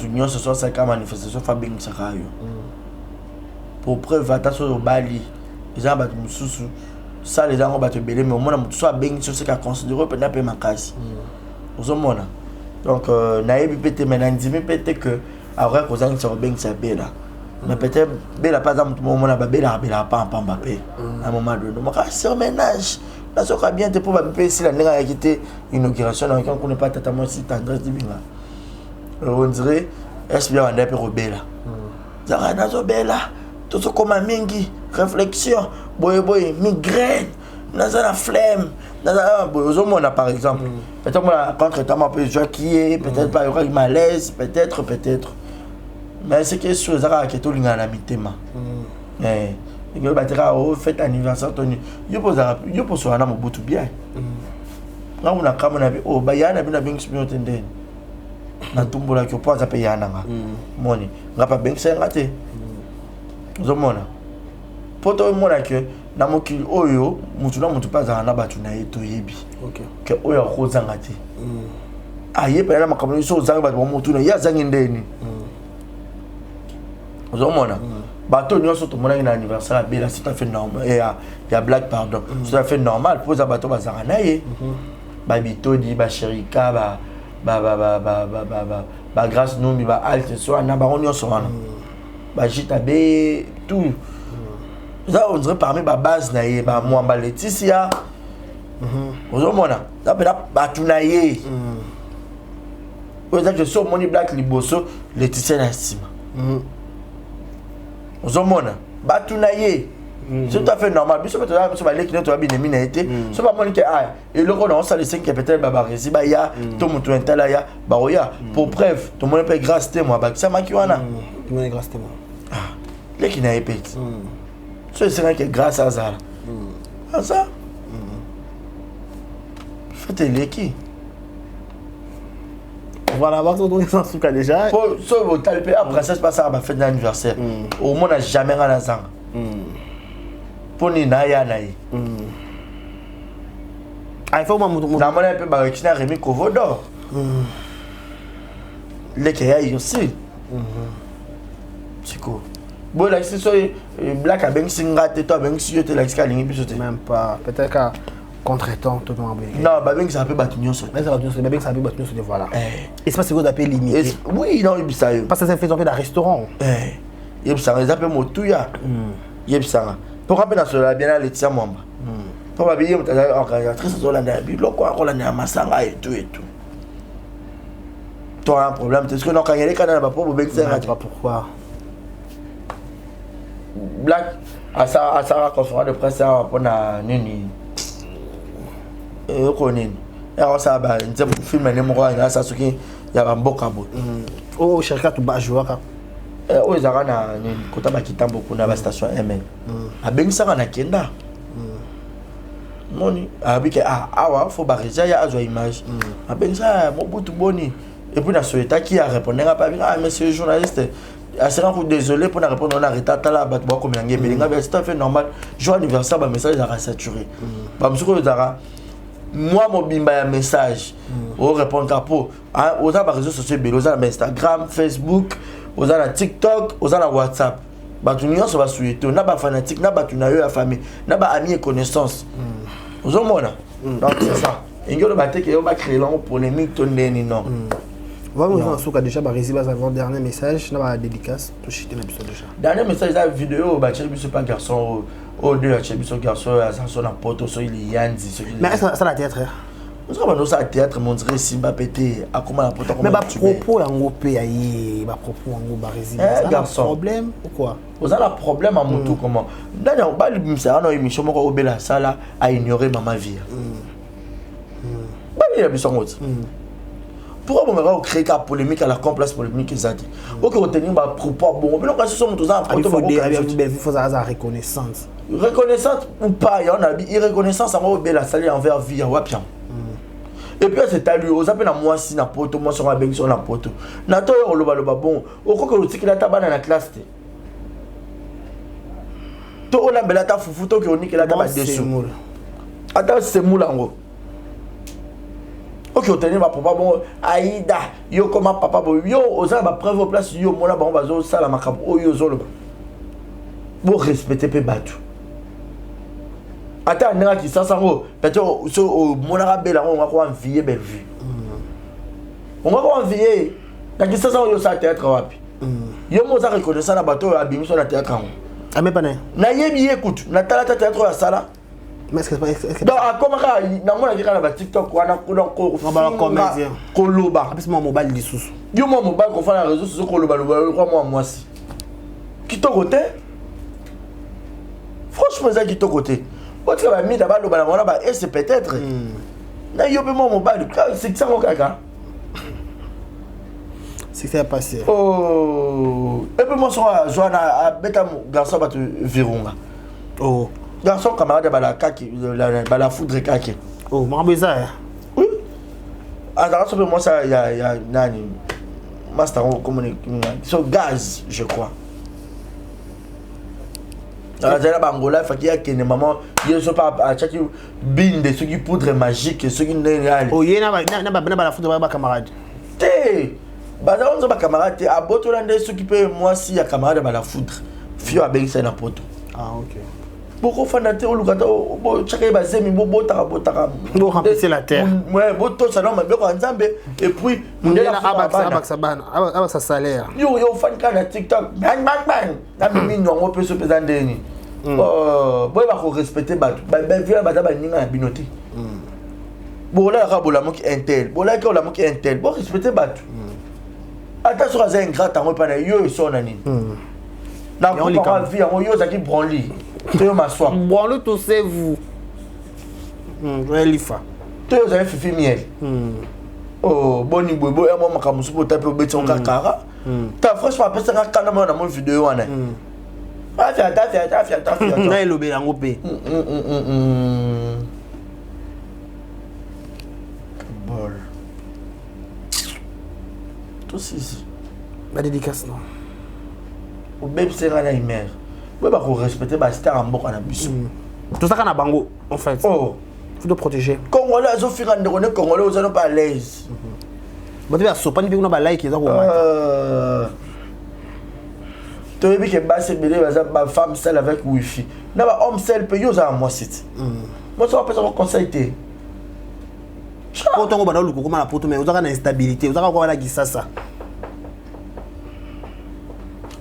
nyonso soit ça comme manifestation fa banque ça kayo pour preuve attention au bali ils ont battu mususu ça les gens ont battu belé mais au moins mutu soit banque sur ce qu'a considéré peut n'a pas makasi aux hommes donc naïbi pété maintenant ndimi pété que après qu'on a une sur banque ça bela mais peut-être bela pas dans tout moment là bela pas en Mbappé à un moment donné donc c'est un ménage là ça va bien te pour Mbappé si la nègre a quitté inauguration donc on connaît pas totalement si tendresse du binga on dirait est-ce bien on a peu bela ça nazo bela tout ce comme mingi réflexion boy migraine nazo la flemme nazo boy on a par exemple peut-être moi contre temps un peu jockey peut-être pas il malaise peut-être mais c'est que sur ça que tout l'inga na mitema eh il battra au fête anniversaire Tony yo poso na mobutu bien là on a comme na oh bayana bina banks bio tendeni na tumbola ko poza pe yana nga moni ngapa banks ngate zomona poto mona que na mokili oyo mutu pas na batu na yeto yebi OK que oyo khoza ngate aye pe na makambo so zanga batu mutu na ya zanga ndeni zomona bateau nyonso to mona ina anniversaire bela c'est tout à fait normal et il y a blague pardon c'est tout à fait normal pour bateau bazara na ye ba bitodi ba sherika ba grâce nous ba alt so na ba on nyonso wana ba jitabe tout ça on dirait parmi ba base na ye ba mwamba Laetitia zomona ça peut la batuna ye que so moni black liboso Laetitia na sima Zomona, batunaye. C'est tout à fait normal. Bien sûr, tu vas aller qui n'est pas bien été. C'est pas moi qui et le rôle on ça les 5 qui peut-être babarisi ba ya tout mon tout là ya ba oya pour preuve tout le monde peut grâce témoin ba ça makiwana. Tout le monde grâce témoin. Ah, les qui n'a épée. C'est vrai que grâce à ça. À ça. Faites les qui voilà, on va donner ça sous cas déjà. Pour ce après ça se passe à ma fête d'anniversaire. Au moins n'a jamais rien à ça. Pour ni naya naï. Ah il faut moi mon na mona pe ba kina Rémi Kovodor. Les qui y aussi. Chico. Bon là c'est ça black a ben singa te toi ben si yo te la scaling biso te même pas peut-être qu'à contre-temps tout le monde non bah bien ça peut battre nyonso mais ça peut battre nyonso voilà espace que d'appel limité oui non il ça parce que ça fait un peu d'un restaurant il ça les appelle motuya il ça pour rappeler sur la bien Laetitia Mwamba pour babiller organisatrice sur la bilo quoi on la masanga et tout toi un problème est-ce que non quand il y a les canaux pas pour ben ça pas pourquoi black à ça conférence de presse pour na nini konini alors ça ba nzembo film ne moko ya ça soki ya bamboka bo oh cherka to ba jouaka o ezaka na nini kota ba kitambo kuna ba station MN abengisaka na kenda moni abike awa faut ba reja ya azwa image abengisa mobutu boni et puis na souhaita qui a répondre pas bien monsieur journaliste assez désolé pour répondre on a retata là ba ko milange belinga c'est tout à fait normal jour anniversaire ba message a saturé ba msuko zara moi mon bimba ya message on répond capo aux réseaux sociaux aux Instagram Facebook aux TikTok aux WhatsApp batu nyonso ba suyeto na ba fanatique na batu na yo ya famille na ba amis et connaissances aux homona donc c'est ça ngelo baté que yo ba créer long polémique to ndeni non vraiment on souka déjà ba résiba avant dernier message na ba dédicace to chiter na biso déjà dernier message la vidéo ba chez biso pas garçon au deux chez biso garçon à son poto so il yanzi mais ça la théâtre Nous avons ça théâtre, mon dirait Simba pété, à comment la porte. Mais propos en opé aïe, propos en obarési. Garçon. Problème ou quoi? Vous avez un problème à mon tour comment? D'ailleurs, bah le ça non émission moi au bela sala à ignorer maman vie. Bah il y a besoin autre. Pourquoi on va créer une polémique à la complexe polémique qu'ils a dit. OK, retenir bah propos bon, mais non quand ce sont tous en il faut ça reconnaissance. Reconnaissance ou pas, il y en a irreconnaissance à moi bela sala envers vie à wapian. Et puis c'est à lui, aux appels à moi si na poto, moi sur la bench sur la poto. Na to yo loba loba bon, au quoi que le tiki la tabana na classe te. To on a bela ta foufou to que on ni que la tabane dessus. Attends c'est moula ngo. OK, on tenir ma papa bon Aïda, yo comme papa bon yo aux a ba preuve au place yo mona bon bazo sala makabo o yo zolo. Bon respecter pe batu. Attends, on a qui ça sango. Peut-être au monarabe là on va quoi envier belle vue. On va quoi envier. Quand qui ça sango yo ça théâtre wapi. Yo mo ça reconnaissant na bateau abimi sur la théâtre en. Ah mais pas né. Na yebi écoute, na tala théâtre ya sala. Mais est-ce que donc comment na mona ki kana ba TikTok wana ko donc ko comédien. Koloba. Parce que mon mobile lisusu. Yo mo mobile ko fa na réseau sur koloba loba moi si. Qui to côté? Franchement ça qui to côté. Parce que mis d'abord le balabon là et c'est peut-être na yo be mon mobile c'est ça mon caca c'est ça passé oh et puis moi soit joana à beta garçon ba te virunga oh garçon camarade ba la kaki la foudre kaki oh moi beza oui alors ça moi ça il y a nani master communique sur gaz je crois. Alors, j'ai la bangola, il faut qu'il y ait que maman, il y a pas chaque bin de ceux qui poudre magique, ceux qui n'ont oh, il y a la foudre de ma camarade. Té, bah, on a camarade, à Botolandais, ceux qui peuvent, moi, si il y a camarade à la foudre, fio à Bengsa na poto. Ah, ok. Beaucoup de fanatés, chacun va se mettre pour remplacer la terre. Ouais, tout ça, non, mais bien ensemble. Et puis, on est là, avec sa salaire. Yo, fan quand TikTok, bang, bang, bang. Là, on peut se présenter. Oh, boy, va respecter, bah, viens, bah, ninga binoté. Bon, là, la moque intel. Bon, là, la moque intel. Bon, respecter, bah, attention à un gras, t'as repris, yo, ils sont nani. Dans la vie, on y a qui branli. Tu m'assois. Branli, tout c'est vous. Elifa. Tu as fait miel. Oh, boni bobo, et moi, je suis taper au béton kakara. Tu as franchement appelé ça quand on a mon vidéo. Ah, fais. Là, il est en OP. Bol. Tout c'est. La dédicace, non. Ou même c'est la mère. Oui, bah, pour respecter, bah, c'était un bon canabis. Tout ça qu'on a bango, en fait. Oh. Il faut protéger. Congolais, ils ont fait un déronné, Congolais, ils sont pas à l'aise. Bon, tu vas sopan, tu vas like, ils ont tu as vu que bah, c'est bien, ma femme seule avec Wi-Fi. Non, bah, homme seul, peut y avoir moi, c'est. Moi, ça va pas ça conseiller. Quand on va dans le coup, comment la poto, mais vous avez une instabilité, vous avez quoi là qui ça?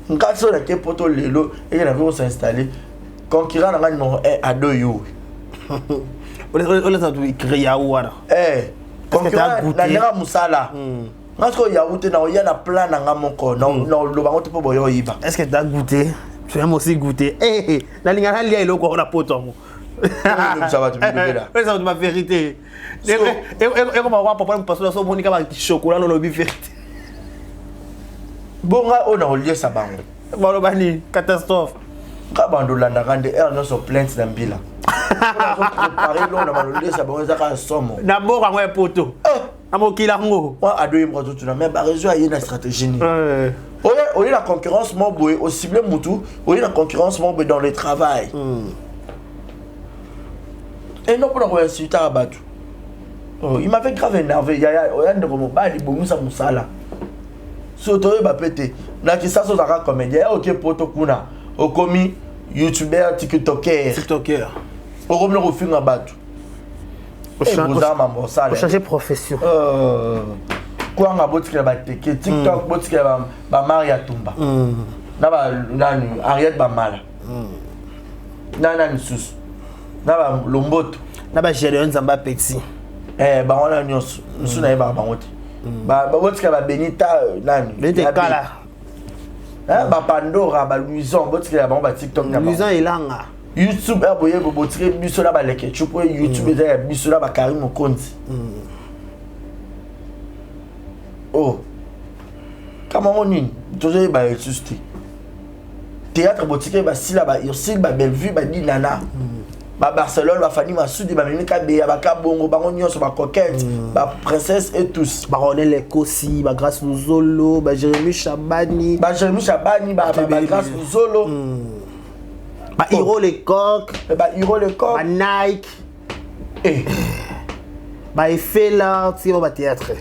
Quand on a été poto lelo et qu'on avait s'installer, concurrent n'a pas numéro 1 à 2 yo. On les créé à où alors? Eh, concurrent n'a pas musala. Parce qu'il y a goûté dans il y a la plan dans mon corps. Non, le bango te peut boyo iba. Est-ce que tu as goûté? Tu as aussi goûté. Eh, la ligne à l'île au corps la poto. Ça va te dire là. Ça va ma vérité. Et comment on va pas parce que ça Monica va chocolat dans le vérité. Bon, on a oublié ça bango. Bon, bani catastrophe. Quand on a landé elle non so plainte dans bila. Préparer l'on a oublié ça bango ça ka somme. D'abord on va poto. Amokila ngo. Moi à deux mois tout na mais ba réseau a une stratégie ni. On est la concurrence mon boy au cible mutu, on est la concurrence mon boy dans le travail. Et non pour la insulter à battu. Oh, il m'avait grave énervé. Il y a un de mon bas, il boum ça moussala. Surtout il va péter. Là qui ça sur la comédien, OK poto kuna. Au commis youtubeur, tiktoker. Au comme le refus à battu. Au changer profession. Quoi on a boti qui va TikTok boti qui va Maria Tumba. Na ba nani Ariette ba mala. Nana nsus. Na ba Lomboto. Na ba Gédéon Zamba Petit. bango na nyonso musu na yeba bango te ba botika ba Benita nani Benita kala ba Pandora ba Louison botika bango ba TikTok na Louison ilanga YouTube aboye botika biso na ba leke chupo YouTube eza biso na ba Karim Mokonzi oh kama monini tozo ba juste théâtre botika ba sila ba Ursil ba Bellevue ba Dinana ba Barcelone ba Fanny Massoudi ba Mimika Beya ba Kabongo ba nyonso ba Coquette ba Princesse et tous ba Ronel Ekosi ba Grâce Luzolo ba Jérémy Chabani ba Grâce Luzolo ba Hiro Lecoq ba Nike ba Efela ti ba théâtre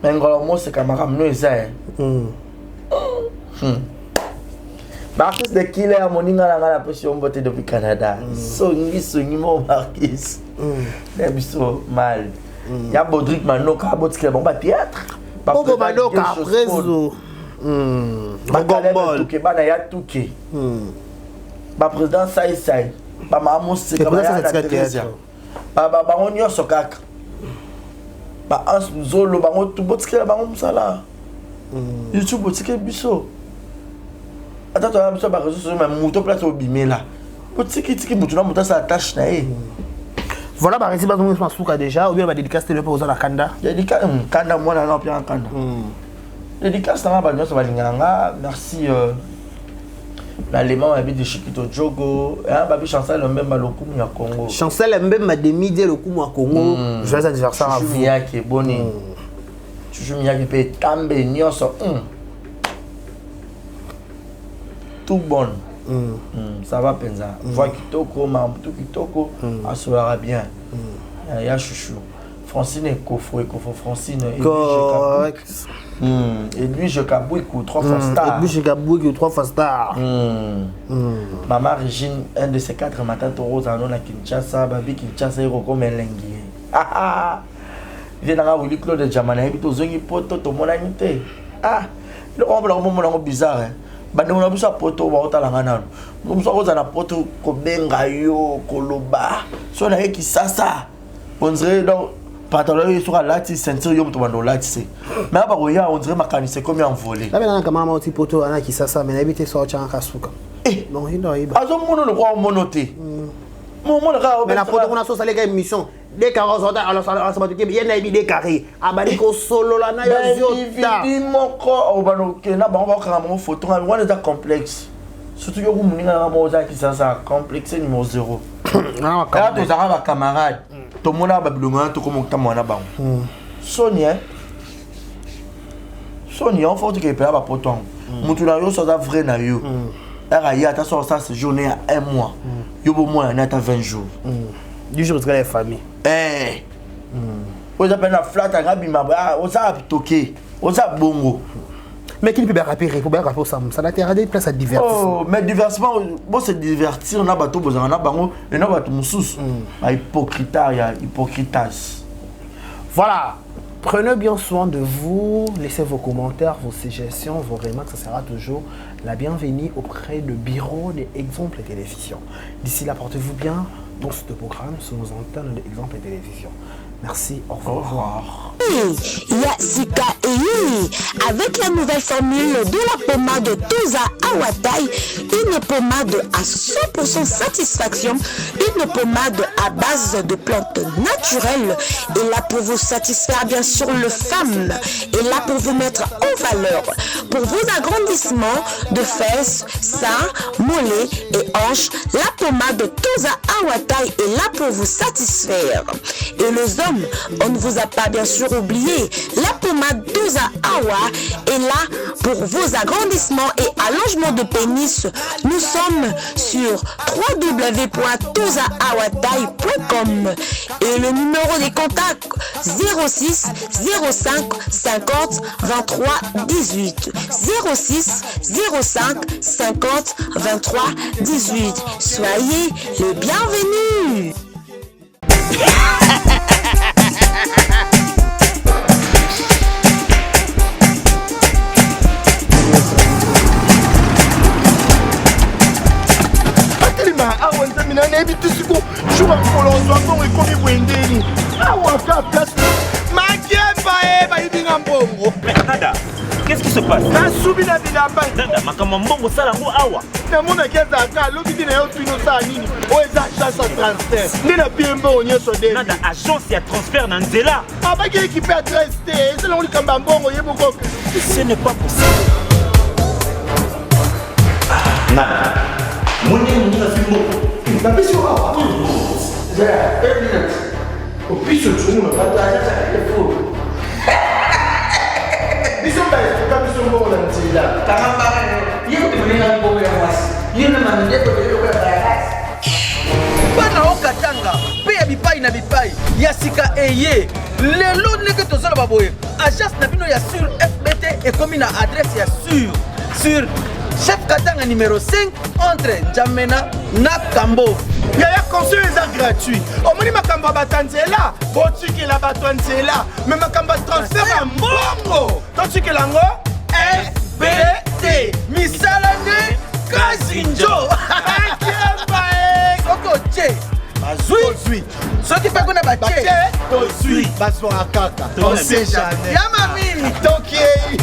mais ngolo mo se camarade no eza Marcus de Killer moninga la ngala position mbote depuis Canada. Songi mo Marcus. Biso mal. Ya Bodrick Manoka botikela bon ba théâtre. Bon Manoka preso. Ba gombol ke bana ya tuke. Ba président Sai. Ba Mamo se kamera ya théâtre. Ba onyo sokaka. Ba Ans Zolo ba ngotu botikela ba ngomsala. YouTube botikela biso. Attends, tu as besoin de réseaux sociaux, mais mouton place au bimela. Tiki mouton mouton ça attache na e. Voilà ba résident nous pense déjà ou bien ba dédicace le pour la Kanda. Dédicace Kanda moi na bien Kanda. Dédicace na ba nyonso ba linganga. Merci l'allemand habite de Chiquito Jogo, ba bi Chancel Mbemba lokumu ya Congo. Chancel Mbemba de midi lokumu ya Congo. Joyeux anniversaire à vous. Mia qui est boni. Chuchu Mia qui peut tambe nyonso. Tout bon. Ça va penza. Voix kitoko, mambutu kitoko, assoira bien. Ya chouchou. Francine Kofo Francine. Correct. Edwige Kabouikou, 3 fois star. Edwige Kabouikou, 3 fois star. Maman Régine, un de ces 4 matins taureaux à Kinshasa, Babi Kinshasa, Roko Melengi. Viens dans la Claude de Jamana, et puis tu as poto, tu monanité. Le moment bizarre. Bande na biso poto ba otala ngana no biso ko zana poto ko benga yo koloba so na eki sasa on dirait donc pantalon yo sur la ceinture yo mto bando lati se mais ba ko ya on dirait makanise comme envolé la bena kama mama oti poto ana ki sasa mais na bité so changa kasuka non hindo iba azo mono no ko monoté mo ka mais la poto kuna so sale ka émission des carrés alors ça va tout bien na des carrés abali ko solo la na yo zota moko obano ke na ba ka mo photo ngami wana za complexe surtout yo muninga na mo za ki sasa complexe numéro 0 na ka to za ba camarade to mona ba bilonga to ko mo tamwana ba Sonia on faut que pe ba poto mutu na yo so za vrai na yo era ya ta so ça journée à 1 mois yo bo mois na ta 20 jours du jour de la famille vous appelez la flat à Rabima, vous avez toqué, vous avez bongo. Mais qui peut bien rappeler, il faut bien rappeler ça. Ça a été radé place à divertissement. Oh, mais divertissement, bon, c'est divertir, on a bateau, on a bango, et on a bateau moussous. Hypocritas. Voilà. Prenez bien soin de vous, laissez vos commentaires, vos suggestions, vos remarques, ça sera toujours la bienvenue auprès de Bureau des Exemples Télévision. D'ici là, portez-vous bien dans ce programme sur nos antennes de Exemples Télévision. Merci, au revoir. Yasika Eyi, avec la nouvelle formule de la pommade Toza Awatai, une pommade à 100% satisfaction, une pommade à base de plantes naturelles, et là pour vous satisfaire bien sûr le femmes, et là pour vous mettre en valeur, pour vos agrandissements de fesses, seins, mollets et hanches, la pommade Toza Awatai est là pour vous satisfaire. Et les hommes, on ne vous a pas bien sûr oublié, la pommade Toza Awa est là pour vos agrandissements et allongements de pénis. Nous sommes sur www.tozaawatai.com et le numéro des contacts 06 05 50 23 18 06 05 50 23 18. Soyez les bienvenus. Awa nzamina na ebiti siko jour mokolo ozwa mbongo ekomi bwendeni awaka place makemba bayibinga mbongo. Nada, qu'est-ce qui se passe? nasubi na bilamba Nada, makambo mbongo sala ngo awa. namonaki ezalaka lobi ntina yo twino osala nini oyo eza agence ya transfert nde na pie mbongo nyonso de Nada, agence ya transfert na nzela. abaki ekipe adresse te ezelango likambo ya mbongo ye moko. Ce n'est pas possible. Nada, mwende mwenye na fimbo. napesi yo awa opiso tununa bataza telefone biso baesuka biso mbongo na nzela kangambaka yekotemelenga mbongo ya mwasi yena mandekoeoyabayakasi bana okatanga mpe ya bipai na bipai ya sika eye lelo ndenge tozoloba boye agence na bino ya sur fbt ekomi na adresse ya sur chef katanga numéro 5 entre Njamena na Kambo. yaya conseil eza gratuit omoni makambo ya bato ya nzela botikela bato ya nzela me makambo ya transfert ya mbongo totikela yango FBT misala nde kasi njo soki otie bazwi soki mpe kuna batie tozwi bazwaka kaka osejane yama mini tokei.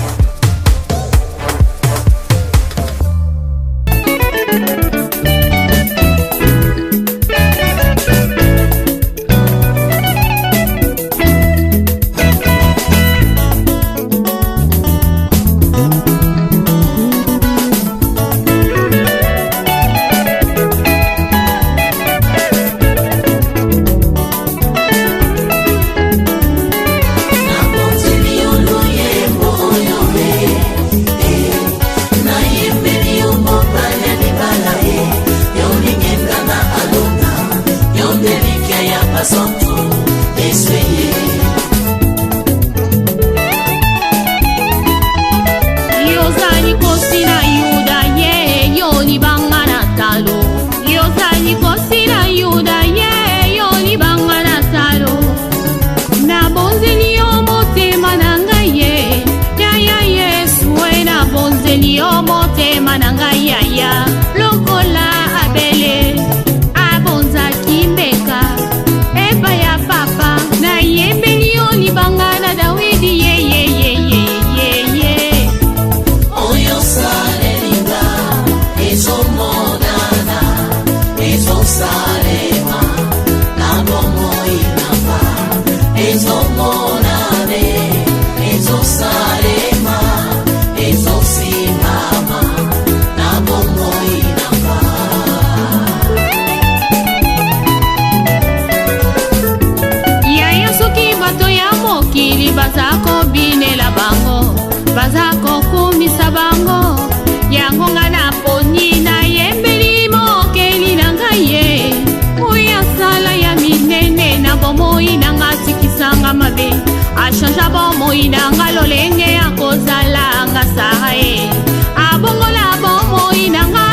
Inanga lolenge ya kozala nga sae abongola bomo inanga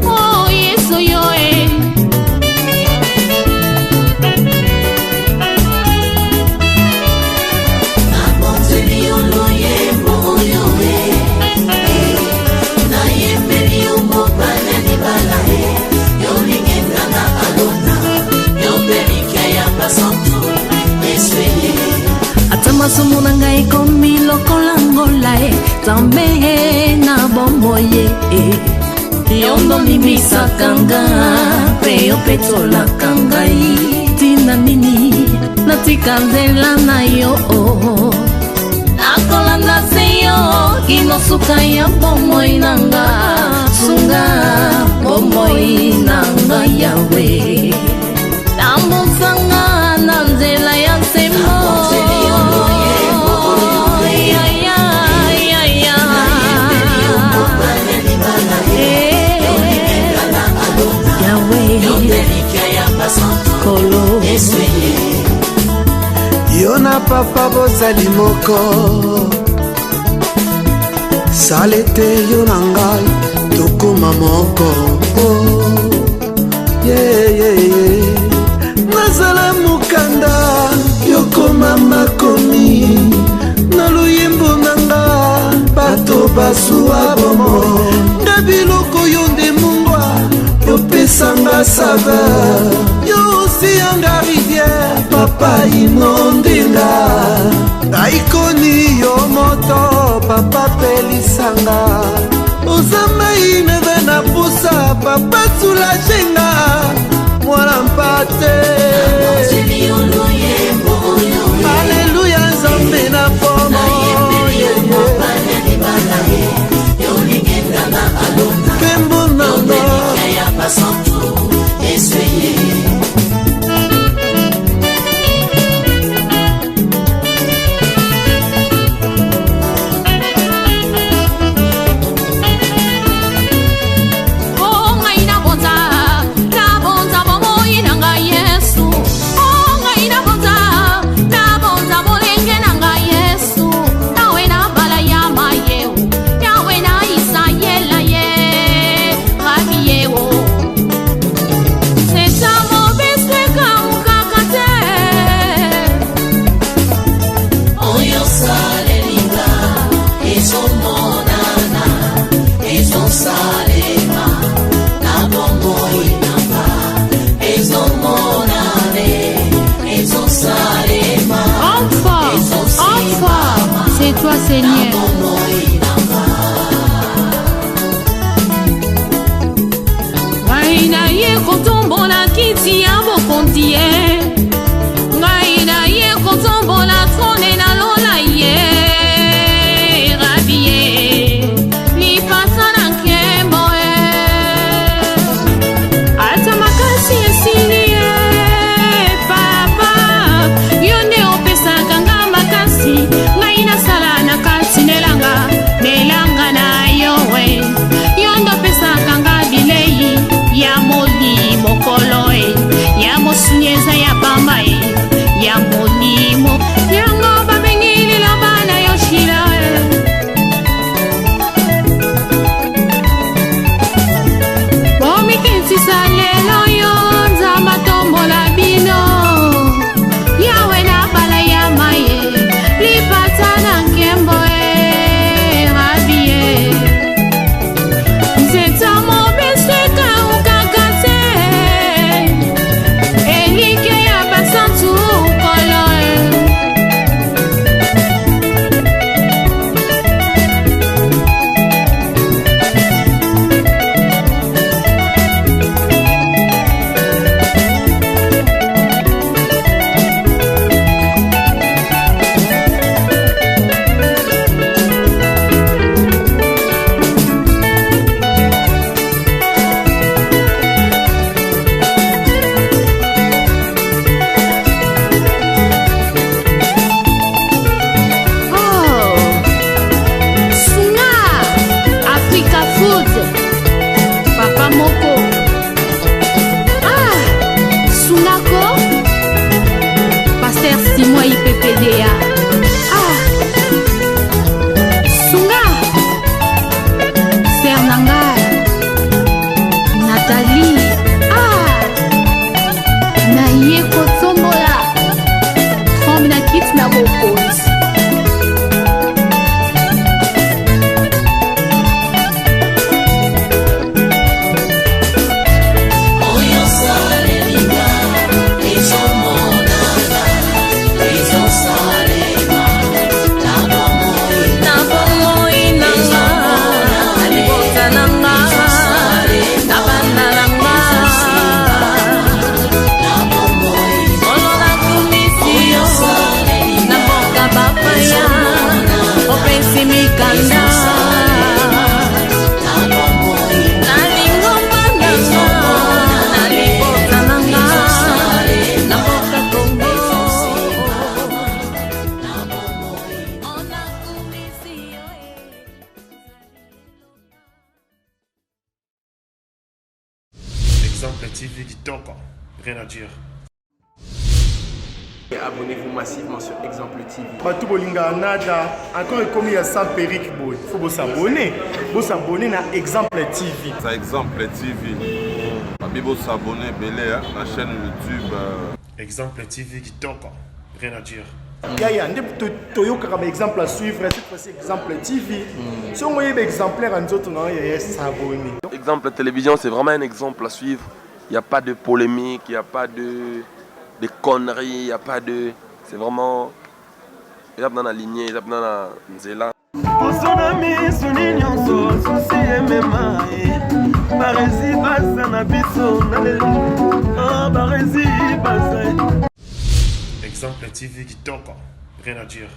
oh yeso yo Masumu na ngai komi lokola ngola tambe na bomoye yondo limisaka nga pe yo petolaka ngai tina nini natika nzela na yo nakolanda se yo kinosuka ya bomoi na nga sunga bomoi na nga yawe tambusanga na nzela ya semo yo na papa bozali moko sale te yo na ngai tokoma moko nazala mokanda yokoma makomi na luyembo na nga bato basuwa bomo nga biloko yo nde mungwa yopesanga saveur yo papa inondinga aikoni yo moto papa pelisanga uzamai neve na pusa papa sulajenga mwana mpate Alléluia nzambe na pomo Kembo nanga toi Seigneur. Ngai na ye kotombola kiti ya bokonzi ye ngai na ye kotombola trone na lola ye rabi ye lipasa na nkembo ye ata makasi esili ye papa yo nde opesaka nga makasi ngai nasala na kasi nelanga na yo we yo nde opesaka nga bilei ya molimo kolo ya mosunyeza ya pamba ya molimo yango babengilila bana yo shila bomikitsisa lelo yo nzamba tombola bino yawe na bala ya maye lipata na nkembo rabie nzeta mobeseka ukakate elike ya basantu kolo Exemple TV Kitoko, rien à dire. Abonnez-vous massivement sur Exemple TV. Batou Bolinga Nada, encore commis à ça Peric Boy. Il faut vous s'abonner. Vous s'abonner à Exemple TV. C'est Exemple TV. Vous s'abonner à la chaîne YouTube. Exemple TV Kitoko, rien à dire. Yaya, un exemple à suivre, cette fois-ci Exemple TV. Si on voyait exemplaire en autres, on s'abonner. Exemple télévision, c'est vraiment un exemple à suivre. Il n'y a pas de polémique, il n'y a pas de de conneries, il n'y a pas de... C'est vraiment... Il y a dans la lignée, il y a dans la nzela. Exemple TV Kitoko, rien à dire.